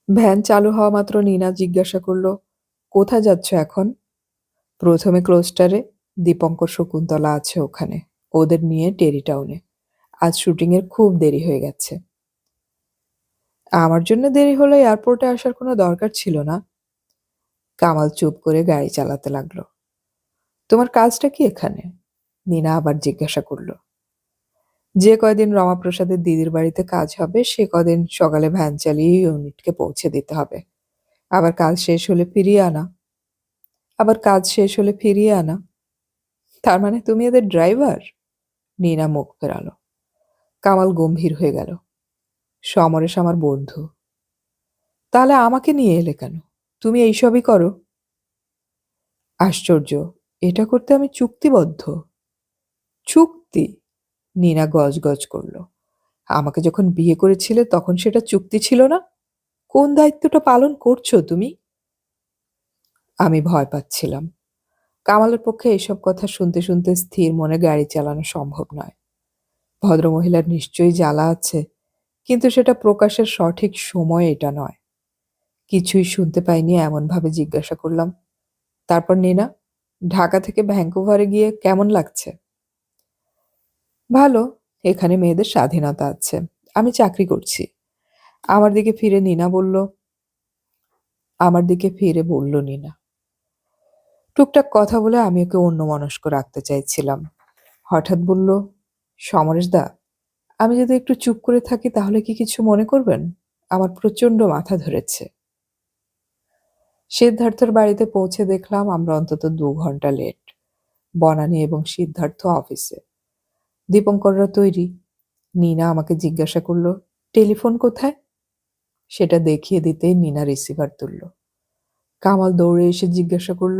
ভ্যান চালু হওয়া মাত্র নীনা জিজ্ঞাসা করল, কোথায় যাচ্ছ এখন? প্রথমে ক্লোস্টারে, দীপঙ্কর শকুন্তলা আছে ওখানে। ওদের নিয়ে টেরিটাউনে। আজ শুটিংয়ের খুব দেরি হয়ে গেছে। আমার জন্য দেরি হলে এয়ারপোর্টে আসার কোনো দরকার ছিল না। কামাল চুপ করে গাড়ি চালাতে লাগলো। তোমার কাজটা কি এখানে? নীনা আবার জিজ্ঞাসা করলো। যে কয়দিন রমাপ্রসাদের দিদির বাড়িতে কাজ হবে সে কদিন সকালে ভ্যান চালিয়ে ইউনিটকে পৌঁছে দিতে হবে। আবার কাজ শেষ হলে ফিরিয়ে আনা। আবার কাজ শেষ হলে ফিরিয়ে আনা। তার মানে তুমি এদের ড্রাইভার? নীনা মুখ ফেরালো। কামাল গম্ভীর হয়ে গেল। সমরেশ আমার বন্ধু। তাহলে আমাকে নিয়ে এলে কেন? তুমি এইসবই করো। আশ্চর্য, এটা করতে আমি চুক্তিবদ্ধ। চুক্তি? নীনা গজগজ করল। আমাকে যখন বিয়ে করেছিলে তখন সেটা চুক্তি ছিল না? কোন দায়িত্বটা পালন করছো তুমি? আমি ভয় পাচ্ছিলাম। কামালের পক্ষে এসব কথা শুনতে শুনতে স্থির মনে গাড়ি চালানো সম্ভব নয়। ভদ্রমহিলার নিশ্চয়ই জ্বালা আছে, কিন্তু সেটা প্রকাশের সঠিক সময় এটা নয়। কিছুই শুনতে পাইনি এমনভাবে জিজ্ঞাসা করলাম, তারপর নীনা, ঢাকা থেকে ভ্যাঙ্কুভারে গিয়ে কেমন লাগছে? ভালো, এখানে মেয়েদের স্বাধীনতা আছে। আমি চাকরি করছি। আমার দিকে ফিরে নীনা বলল। আমার দিকে ফিরে বলল নীনা। টুকটাক কথা বলে আমি ওকে অন্যমনস্ক রাখতে চাইছিলাম। হঠাৎ বলল, সমরেশদা, আমি যদি একটু চুপ করে থাকি তাহলে কি কিছু মনে করবেন? আমার প্রচণ্ড মাথা ধরেছে। সিদ্ধার্থর বাড়িতে পৌঁছে দেখলাম আমরা অন্তত 2 ঘন্টা লেট। বনানী এবং সিদ্ধার্থ অফিসে। দীপঙ্কররা তৈরি। নীনা আমাকে জিজ্ঞাসা করল, টেলিফোন কোথায়? সেটা দেখিয়ে দিতেই নীনা রিসিভার তুলল। কামাল দৌড়ে এসে জিজ্ঞাসা করল,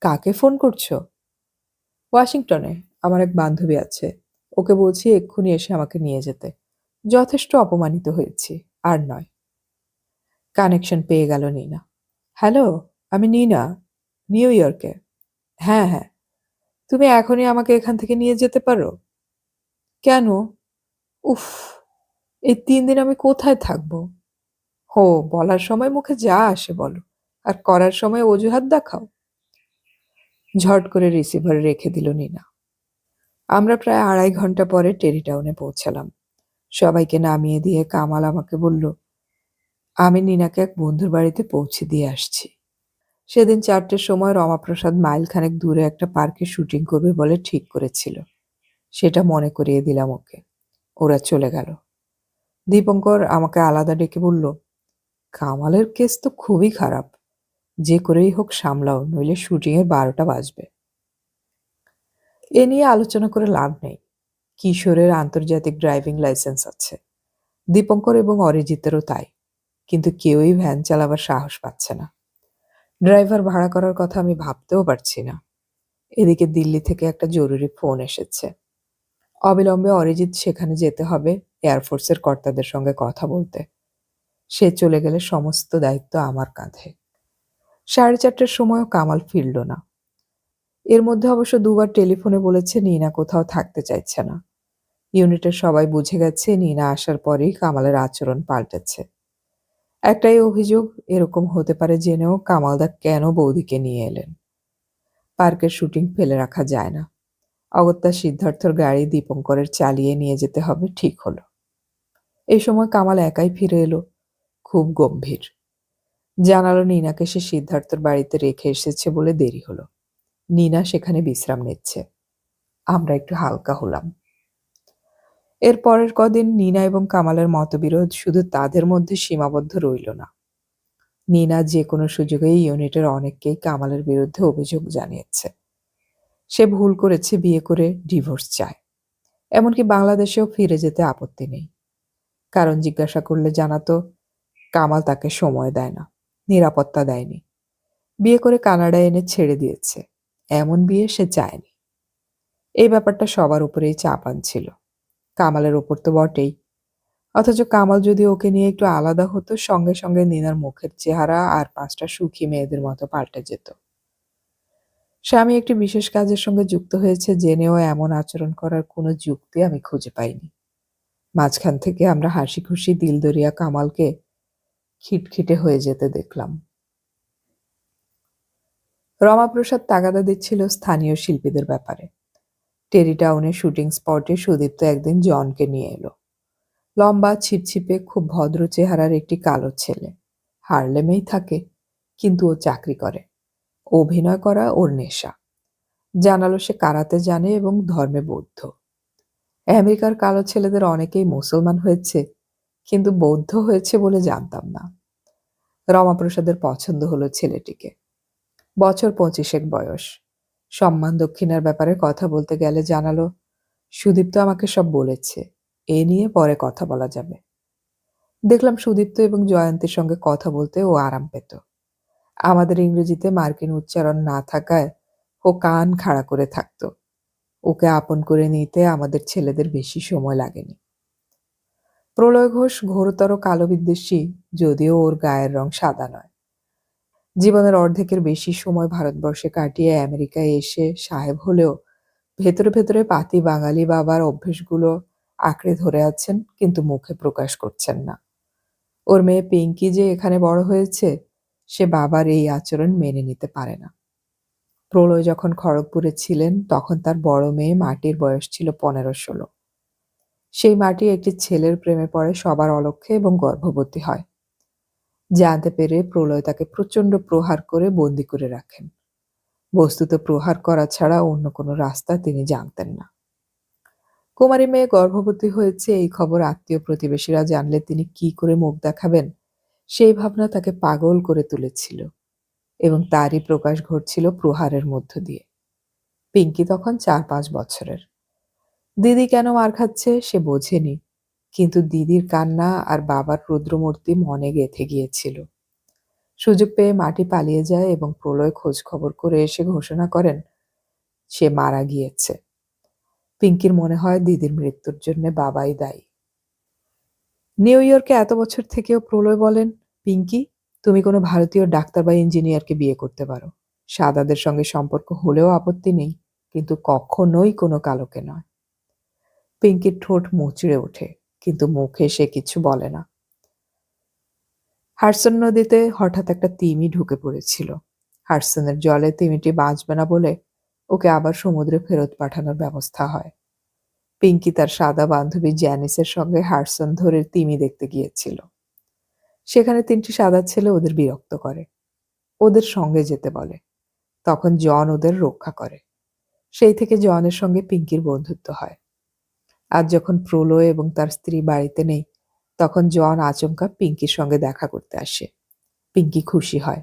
কাকে ফোন করছো? ওয়াশিংটনে আমার এক বান্ধবী আছে। ওকে বলছি এক্ষুনি এসে আমাকে নিয়ে যেতে। যথেষ্ট অপমানিত হয়েছি, আর নয়। কানেকশন পেয়ে গেল নীনা। হ্যালো, আমি নীনা, নিউ ইয়র্কে। হ্যাঁ হ্যাঁ, তুমি এখনই আমাকে এখান থেকে নিয়ে যেতে পারো? কেন? উফ, এই 3 দিন আমি কোথায় থাকবো? হো, বলার সময় মুখে যা আসে বলো, আর করার সময় অজুহাত দেখাও। ঝট করে রিসিভার রেখে দিল নীনা। আমরা প্রায় 2.5 ঘন্টা পরে টেরি টাউনে পৌঁছালাম। সবাইকে নামিয়ে দিয়ে কামাল আমাকে বলল, আমি নীনাকে এক বন্ধুর বাড়িতে পৌঁছে দিয়ে আসছি। সেদিন 4টের সময় রমাপ্রসাদ মাইলখানেক দূরে একটা পার্কে শুটিং করবে বলে ঠিক করেছিল। সেটা মনে করিয়ে দিলাম ওকে। ওরা চলে গেল। দীপঙ্কর আমাকে আলাদা ডেকে বলল, কামালের কেস তো খুবই খারাপ। যে করেই হোক সামলাও, নইলে শুটিংয়ের 12টা বাজবে। এ নিয়ে আলোচনা করে লাভ নেই। কিশোরের আন্তর্জাতিক ড্রাইভিং লাইসেন্স আছে। দীপঙ্কর এবং অরিজিতেরও তাই। কিন্তু কেউই ভ্যান চালাবার সাহস পাচ্ছে না। ড্রাইভার ভাড়া করার কথা আমি ভাবতেও পারছি না। এদিকে দিল্লি থেকে একটা জরুরি ফোন এসেছে। অবিলম্বে অরিজিৎ সেখানে যেতে হবে এয়ারফোর্সের কর্তাদের সঙ্গে কথা বলতে। সে চলে গেলে সমস্ত দায়িত্ব আমার কাঁধে। 4:30টার সময়ও কামাল ফিরল না। এর মধ্যে অবশ্য 2বার টেলিফোনে বলেছে নীনা কোথাও থাকতে চাইছে না। ইউনিটের সবাই বুঝে গেছে নীনা আসার পরেই কামালের আচরণ পাল্টেছে। একটাই অভিযোগ, এরকম হতে পারে জেনেও কামালদা কেন বৌদিকে নিয়ে এলেন। পার্কের শুটিং ফেলে রাখা যায় না। অগত্যা সিদ্ধার্থর গাড়ি দীপঙ্করের চালিয়ে নিয়ে যেতে হবে ঠিক হলো। এই সময় কামাল একাই ফিরে এলো, খুব গম্ভীর। জানালো নীনাকে সে সিদ্ধার্থর বাড়িতে রেখে এসেছে বলে দেরি হলো। নীনা সেখানে বিশ্রাম নিচ্ছে। আমরা একটু হালকা হলাম। এর পরের কদিন নীনা এবং কামালের মতবিরোধ শুধু তাদের মধ্যে সীমাবদ্ধ রইল না। নীনা যে কোনো সুযোগেই ইউনিটের অনেককেই কামালের বিরুদ্ধে অভিযোগ জানিয়েছে। সে ভুল করেছে, বিয়ে করে ডিভোর্স চায়। এমনকি বাংলাদেশেও ফিরে যেতে আপত্তি নেই। কারণ জিজ্ঞাসা করলে জানাতো কামাল তাকে সময় দেয় না, নিরাপত্তা দেয়নি। বিয়ে করে কানাডায় এনে ছেড়ে দিয়েছে। এমন বিয়ে সে চায়নি। এই ব্যাপারটা সবার উপরেই চাপ আনছিল। কামালের ওপর তো বটেই। অথচ কামাল যদি ওকে নিয়ে একটু আলাদা হতো, সঙ্গে সঙ্গে নীনার মুখের চেহারা আর 5টা সুখী মেয়েদের মতো পাল্টে যেত। স্বামী একটি বিশেষ কাজের সঙ্গে যুক্ত হয়েছে জেনেও এমন আচরণ করার কোনো যুক্তি আমি খুঁজে পাইনি। মাঝখান থেকে আমরা হাসি খুশি দিলদরিয়া কামালকে খিটখিটে হয়ে যেতে দেখলাম। রমাপ্রসাদ তাগাদা দিচ্ছিল স্থানীয় শিল্পীদের ব্যাপারে। টেরি টাউনের শুটিং স্পটে সুদীপ্ত একদিন জনকে নিয়ে এলো। লম্বা, ছিপছিপে, খুব ভদ্র চেহারার একটি কালো ছেলে। হার্লেমেই থাকে, কিন্তু ও চাকরি করে। অভিনয় করা ওর নেশা। জানালো সে কারাতে জানে এবং ধর্মে বৌদ্ধ। আমেরিকার কালো ছেলেদের অনেকেই মুসলমান হয়েছে, কিন্তু বৌদ্ধ হয়েছে বলে জানতাম না। রমাপ্রসাদের পছন্দ হলো ছেলেটিকে। বছর 25 বয়স। সম্মান দক্ষিণার ব্যাপারে কথা বলতে গেলে জানালো, সুদীপ্ত আমাকে সব বলেছে, এ নিয়ে পরে কথা বলা যাবে। দেখলাম সুদীপ্ত এবং জয়ন্তীর সঙ্গে কথা বলতে ও আরাম পেত। আমাদের ইংরেজিতে মার্কিন উচ্চারণ না থাকায় ও কান খাড়া করে থাকত। ওকে আপন করে নিতে আমাদের ছেলেদের বেশি সময় লাগেনি। প্রলয় ঘোষ ঘোরতর কালো বিদ্বেষী, যদিও ওর গায়ের রং সাদা নয়। জীবনের অর্ধেকের বেশি সময় ভারতবর্ষে কাটিয়ে আমেরিকায় এসে সাহেব হলেও ভেতরে ভেতরে পাতি বাঙালি বাবার অভ্যেসগুলো আঁকড়ে ধরে আছেন, কিন্তু মুখে প্রকাশ করছেন না। ওর মেয়ে পিঙ্কি যে এখানে বড় হয়েছে, সে বাবার এই আচরণ মেনে নিতে পারে না। প্রলয় যখন খড়গপুরে ছিলেন তখন তার বড় মেয়ে মাটির বয়স ছিল 15-16। সেই মাটি একটি ছেলের প্রেমে পড়ে সবার অলক্ষ্যে এবং গর্ভবতী হয়। জানতে পেরে প্রলয় তাকে প্রচণ্ড প্রহার করে বন্দি করে রাখেন। বস্তুত প্রহার করা ছাড়া অন্য কোনো রাস্তা তিনি জানতেন না। কুমারী মেয়ে গর্ভবতী হয়েছে এই খবর আত্মীয় প্রতিবেশীরা জানলে তিনি কি করে মুখ দেখাবেন, সেই ভাবনা তাকে পাগল করে তুলেছিল, এবং তারই প্রকাশ ঘটছিল প্রহারের মধ্য দিয়ে। পিঙ্কি তখন 4-5 বছরের। দিদি কেন মার খাচ্ছে সে বোঝেনি, কিন্তু দিদির কান্না আর বাবার রুদ্রমূর্তি মনে গেঁথে গিয়েছিল। সুযোগ পেয়ে মাটি পালিয়ে যায় এবং প্রলয় খোঁজ খবর করে এসে ঘোষণা করেন সে মারা গিয়েছে। পিঙ্কির মনে হয় দিদির মৃত্যুর জন্য বাবাই দায়ী। নিউ ইয়র্কে এত বছর থেকেও প্রলয় বলেন, পিঙ্কি, তুমি কোনো ভারতীয় ডাক্তার বা ইঞ্জিনিয়ারকে বিয়ে করতে পারো। সাদাদের সঙ্গে সম্পর্ক হলেও আপত্তি নেই, কিন্তু কখনোই কোনো কালোকে নয়। পিঙ্কির ঠোঁট মুচড়ে ওঠে, কিন্তু মুখে সে কিছু বলে না। হাডসন নদীতে হঠাৎ একটা তিমি ঢুকে পড়েছিল। হাডসনের জলে তিমিটি বাঁচবে না বলে ওকে আবার সমুদ্রে ফেরত পাঠানোর ব্যবস্থা হয়। পিঙ্কি তার সাদা বান্ধবী জ্যানিসের সঙ্গে হাডসন ধরে তিমি দেখতে গিয়েছিল। সেখানে 3টি সাদা ছেলে ওদের বিরক্ত করে, ওদের সঙ্গে যেতে বলে। তখন জন ওদের রক্ষা করে। সেই থেকে জনের সঙ্গে পিঙ্কির বন্ধুত্ব হয়। আজ যখন প্রলয় এবং তার স্ত্রী বাড়িতে নেই, তখন জন আচমকা পিঙ্কির সঙ্গে দেখা করতে আসে। পিঙ্কি খুশি হয়।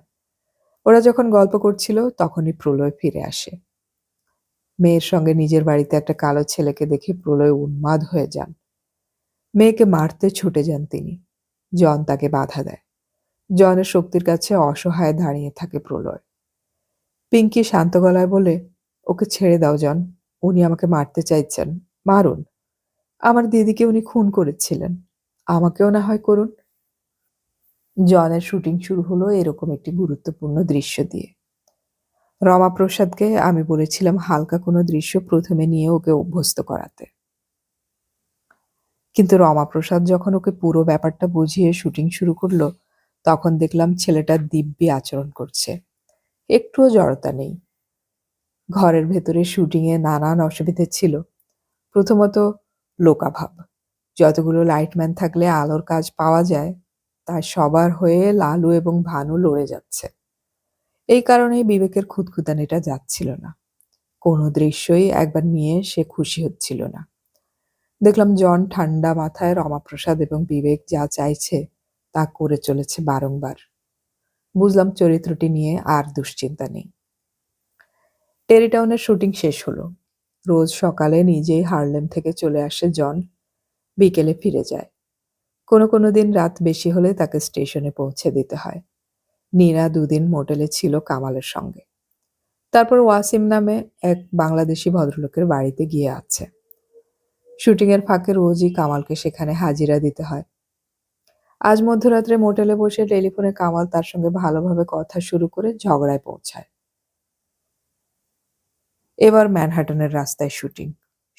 ওরা যখন গল্প করছিল তখনই প্রলয় ফিরে আসে। মেয়ের সঙ্গে নিজের বাড়িতে একটা কালো ছেলেকে দেখে প্রলয় উন্মাদ হয়ে যান। মেয়েকে মারতে ছুটে যান তিনি। জন তাকে বাধা দেয়। জনের শক্তির কাছে অসহায় দাঁড়িয়ে থাকে প্রলয়। পিঙ্কি শান্ত গলায় বলে, ওকে ছেড়ে দাও জন, উনি আমাকে মারতে চাইছেন, মারুন। আমার দিদিকে উনি খুন করেছিলেন, আমাকেও না হয় করুন। জনের শুটিং শুরু হলো এরকম একটি গুরুত্বপূর্ণ দৃশ্য দিয়ে। রমাপ্রসাদকে আমি বলেছিলাম হালকা কোনো দৃশ্য প্রথমে নিয়ে ওকে অভ্যস্ত করাতে, কিন্তু রমাপ্রসাদ যখন ওকে পুরো ব্যাপারটা বুঝিয়ে শুটিং শুরু করলো, তখন দেখলাম ছেলেটা দিব্যি আচরণ করছে, একটুও জড়তা নেই। ঘরের ভেতরে শুটিংয়ে নানান অসুবিধে ছিল। প্রথমত, লোকাভাব। যতগুলো লাইটম্যান থাকলে আলোর কাজ পাওয়া যায়, তা সবার হয়ে লালু এবং ভানু লড়ে যাচ্ছে। এই কারণেই বিবেকের খুঁতখুঁতানিটা যাচ্ছিল না। কোনো দৃশ্যই একবার নিয়ে সে খুশি হচ্ছিল না। দেখলাম জন ঠান্ডা মাথায় রমাপ্রসাদ এবং বিবেক যা চাইছে তা করে চলেছে বারংবার। বুঝলাম চরিত্রটি নিয়ে আর দুশ্চিন্তা নেই। টেরিটাউনের শুটিং শেষ হলো। রোজ সকালে নিজেই হার্লেম থেকে চলে আসে জন, বিকেলে ফিরে যায়। কোনো কোনো দিন রাত বেশি হলে তাকে স্টেশনে পৌঁছে দিতে হয়। নীরা 2 দিন মোটেলে ছিল কামালের সঙ্গে। তারপর ওয়াসিম নামে এক বাংলাদেশি ভদ্রলোকের বাড়িতে গিয়ে আছে। শুটিংয়ের ফাঁকে রোজই কামালকে সেখানে হাজিরা দিতে হয়। আজ মধ্যরাত্রে মোটেলে বসে টেলিফোনে কামাল তার সঙ্গে ভালোভাবে কথা শুরু করে ঝগড়ায় পৌঁছায়। এবার ম্যানহাটনের রাস্তায় শুটিং।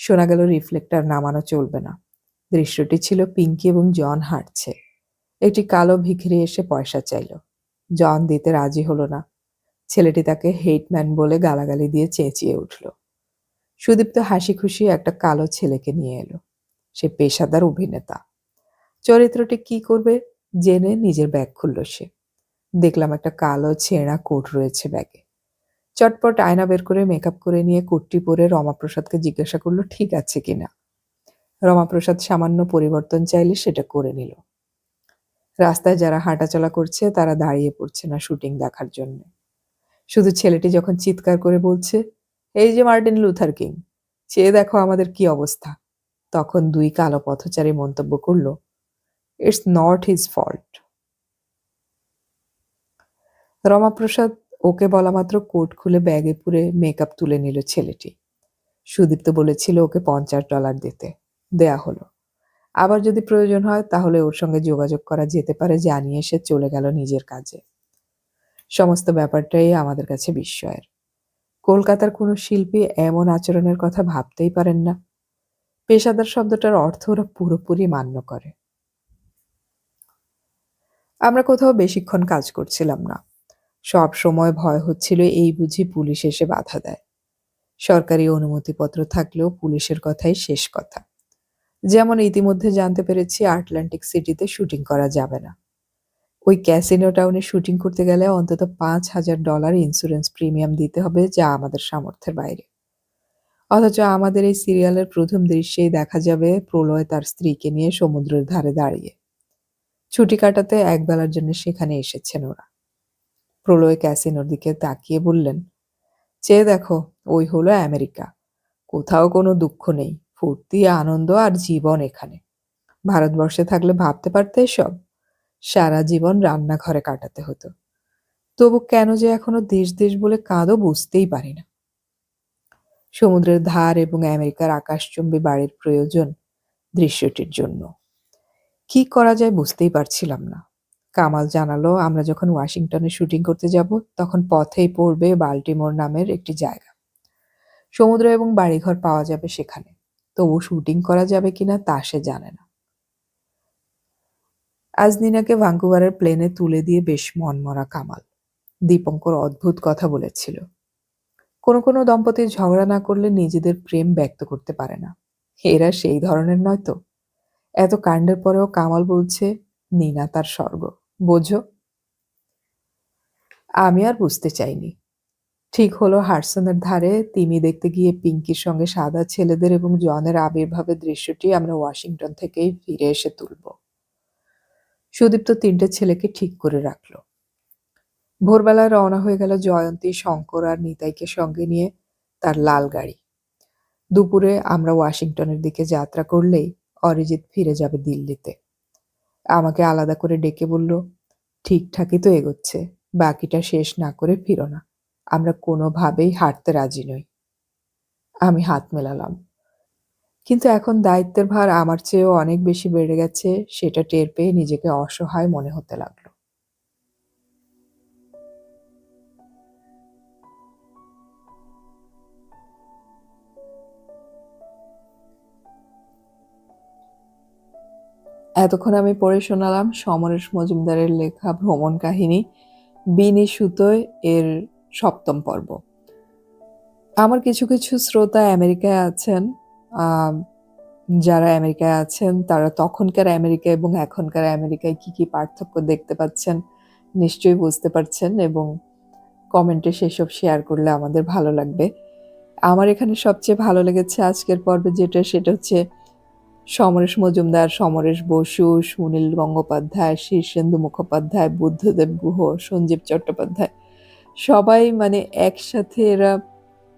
শোনা গেল রিফ্লেক্টর নামানো চলবে না। দৃশ্যটি ছিল পিঙ্কি এবং জন হাঁটছে। একটি কালো ভিখিরি এসে পয়সা চাইল। জন দিতে রাজি হলো না। ছেলেটি তাকে হেটম্যান বলে গালাগালি দিয়ে চেঁচিয়ে উঠল। সুদীপ্ত হাসি খুশি একটা কালো ছেলেকে নিয়ে এলো। সে পেশাদার অভিনেতা। চরিত্রটি কি করবে জেনে নিজের ব্যাগ খুলল সে। দেখলাম একটা কালো ছেঁড়া কোট রয়েছে ব্যাগে। চটপট আয়না বের করে মেকআপ করে নিয়ে কোটটি পরে রমাপ্রসাদকে জিজ্ঞাসা করল ঠিক আছে কিনা। রমাপ্রসাদ সামান্য পরিবর্তন চাইলে সেটা করে নিল। রাস্তায় যারা হাঁটাচলা করছে তারা দাঁড়িয়ে পড়ছে না শুটিং দেখার জন্য। শুধু ছেলেটি যখন চিৎকার করে বলছে, এই যে মার্টিন লুথার কিং, চেয়ে দেখো আমাদের কি অবস্থা, তখন দুই কালো পথচারী মন্তব্য করল, it's not his fault. Ramaprasad ওকে বলা মাত্র কোট খুলে ব্যাগে পুরে মেকআপ তুলে নিল ছেলেটি। সুদীপ্ত বলেছিল ওকে $50 দিতে, দেয়া হলো। আবার যদি প্রয়োজন হয় তাহলে ওর সঙ্গে যোগাযোগ করা যেতে পারে জানিয়ে সে চলে গেল নিজের কাজে। সমস্ত ব্যাপারটাই আমাদের কাছে বিস্ময়ের। কলকাতার কোনো শিল্পী এমন আচরণের কথা ভাবতেই পারেন না। পেশাদার শব্দটার অর্থ ওরা পুরোপুরি মান্য করে। আমরা কোথাও বেশিক্ষণ কাজ করছিলাম না। সব সময় ভয় হচ্ছিল এই বুঝি পুলিশ এসে বাধা দেয়। সরকারি অনুমতিপত্র থাকলেও পুলিশের কথাই শেষ কথা। যেমন ইতিমধ্যে জানতে পেরেছি আটলান্টিক সিটিতে শুটিং করা যাবে না। ওই ক্যাসিনো টাউনে শুটিং করতে গেলে অন্তত $5,000 ইন্স্যুরেন্স প্রিমিয়াম দিতে হবে, যা আমাদের সামর্থ্যের বাইরে। অথচ আমাদের এই সিরিয়ালের প্রথম দৃশ্যেই দেখা যাবে প্রলয় তার স্ত্রীকে নিয়ে সমুদ্রের ধারে দাঁড়িয়ে। ছুটি কাটাতে একবেলার জন্য সেখানে এসেছেন ওরা। প্রলয় ক্যাসিনোর দিকে তাকিয়ে বললেন, চেয়ে দেখো, ওই হলো আমেরিকা। কোথাও কোনো দুঃখ নেই, ফুর্তি, আনন্দ আর জীবন এখানে। ভারতবর্ষে থাকলে ভাবতে পারতে এসব? সারা জীবন রান্নাঘরে কাটাতে হতো। তবু কেন যে এখনো দেশ দেশ বলে কাঁদো বুঝতেই পারি না। সমুদ্রের ধার এবং আমেরিকার আকাশচুম্বী বাড়ির প্রয়োজন দৃশ্যটির জন্য। কি করা যায় বুঝতেই পারছিলাম না। কামাল জানালো, আমরা যখন ওয়াশিংটনে শুটিং করতে যাব তখন পথেই পড়বে বাল্টিমোর নামের একটি জায়গা। সমুদ্র এবং বাড়িঘর পাওয়া যাবে সেখানে। তবু শুটিং করা যাবে কিনা তা সে জানে না। আজ নিনাকে ভাঙ্কুভারের প্লেনে তুলে দিয়ে বেশ মনমরা কামাল। দীপঙ্কর অদ্ভুত কথা বলেছিল। কোনো কোনো দম্পতি ঝগড়া না করলে নিজেদের প্রেম ব্যক্ত করতে পারে না। এরা সেই ধরনের নয় তো। এত কাণ্ডের পরেও কামাল বলছে নিনা তার স্বর্গ, বোঝো। আমি আর বুঝতে চাইনি। ঠিক হলো হাডসনের ধারে তিমি দেখতে গিয়ে পিঙ্কির সঙ্গে সাদা ছেলেদের এবং জনের আবির্ভাবের দৃশ্যটি আমরা ওয়াশিংটন থেকেই ফিরে এসে তুলব। সুদীপ্ত 3টে ছেলেকে ঠিক করে রাখলো। ভোরবেলায় রওনা হয়ে গেল জয়ন্তী, শঙ্কর আর নিতাইকে সঙ্গে নিয়ে তার লাল গাড়ি। দুপুরে আমরা ওয়াশিংটনের দিকে যাত্রা করলেই অরিজিৎ ফিরে যাবে দিল্লিতে। আমাকে আলাদা করে ডেকে বলল, ঠিকঠাকই তো এগোচ্ছে, বাকিটা শেষ না করে ফিরো না। আমরা কোনোভাবেই হাঁটতে রাজি নই। আমি হাত মেলালাম। কিন্তু এখন দায়িত্বের ভার আমার চেয়েও অনেক বেশি বেড়ে গেছে, সেটা টের পেয়ে নিজেকে অসহায় মনে হতে লাগলো। এতক্ষণ আমি পড়ে শোনালাম সমরেশ মজুমদারের লেখা ভ্রমণ কাহিনী বিনি সুতোয় এর 7ম পর্ব। আমার কিছু কিছু শ্রোতা আমেরিকায় আছেন। যারা আমেরিকায় আছেন তারা তখনকার আমেরিকা এবং এখনকার আমেরিকায় কি কি পার্থক্য দেখতে পাচ্ছেন নিশ্চয়ই বুঝতে পারছেন, এবং কমেন্টে সেসব শেয়ার করলে আমাদের ভালো লাগবে। আমার এখানে সবচেয়ে ভালো লেগেছে আজকের পর্বে যেটা, সেটা হচ্ছে সমরেশ মজুমদার, সমরেশ বসু, সুনীল গঙ্গোপাধ্যায়, শীর্ষেন্দু মুখোপাধ্যায়, বুদ্ধদেব গুহ, সঞ্জীব চট্টোপাধ্যায়, সবাই মানে একসাথে এরা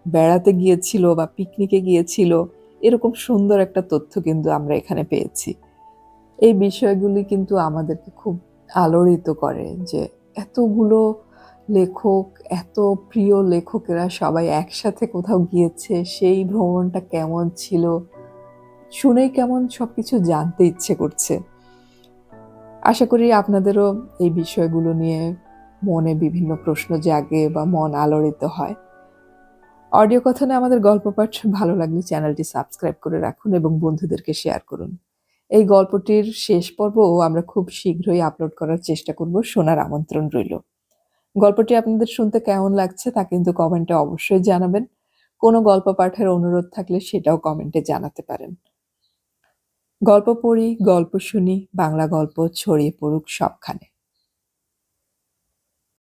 বেড়াতে গিয়েছিল বা পিকনিকে গিয়েছিল, এরকম সুন্দর একটা তথ্য কিন্তু আমরা এখানে পেয়েছি। এই বিষয়গুলি কিন্তু আমাদেরকে খুব আলোড়িত করে যে এতগুলো লেখক, এত প্রিয় লেখকেরা সবাই একসাথে কোথাও গিয়েছে, সেই ভ্রমণটা কেমন ছিল শুনেই কেমন সবকিছু জানতে ইচ্ছে করছে। আশা করি আপনাদেরও এই বিষয়গুলো নিয়ে মনে বিভিন্ন প্রশ্ন জাগে বা মন আলোড়িত হয়। অডিও কথনে আমাদের গল্প পাঠ ভালো লাগলে চ্যানেলটি সাবস্ক্রাইব করে রাখুন এবং বন্ধুদেরকে শেয়ার করুন। এই গল্পটির শেষ পর্বও আমরা খুব শীঘ্রই আপলোড করার চেষ্টা করব, শোনার আমন্ত্রণ রইল। গল্পটি আপনাদের শুনতে কেমন লাগছে তা কিন্তু কমেন্টে অবশ্যই জানাবেন। কোনো গল্প পাঠের অনুরোধ থাকলে সেটাও কমেন্টে জানাতে পারেন। গল্প পড়ি, গল্প শুনি, বাংলা গল্প ছড়িয়ে পড়ুক সবখানে।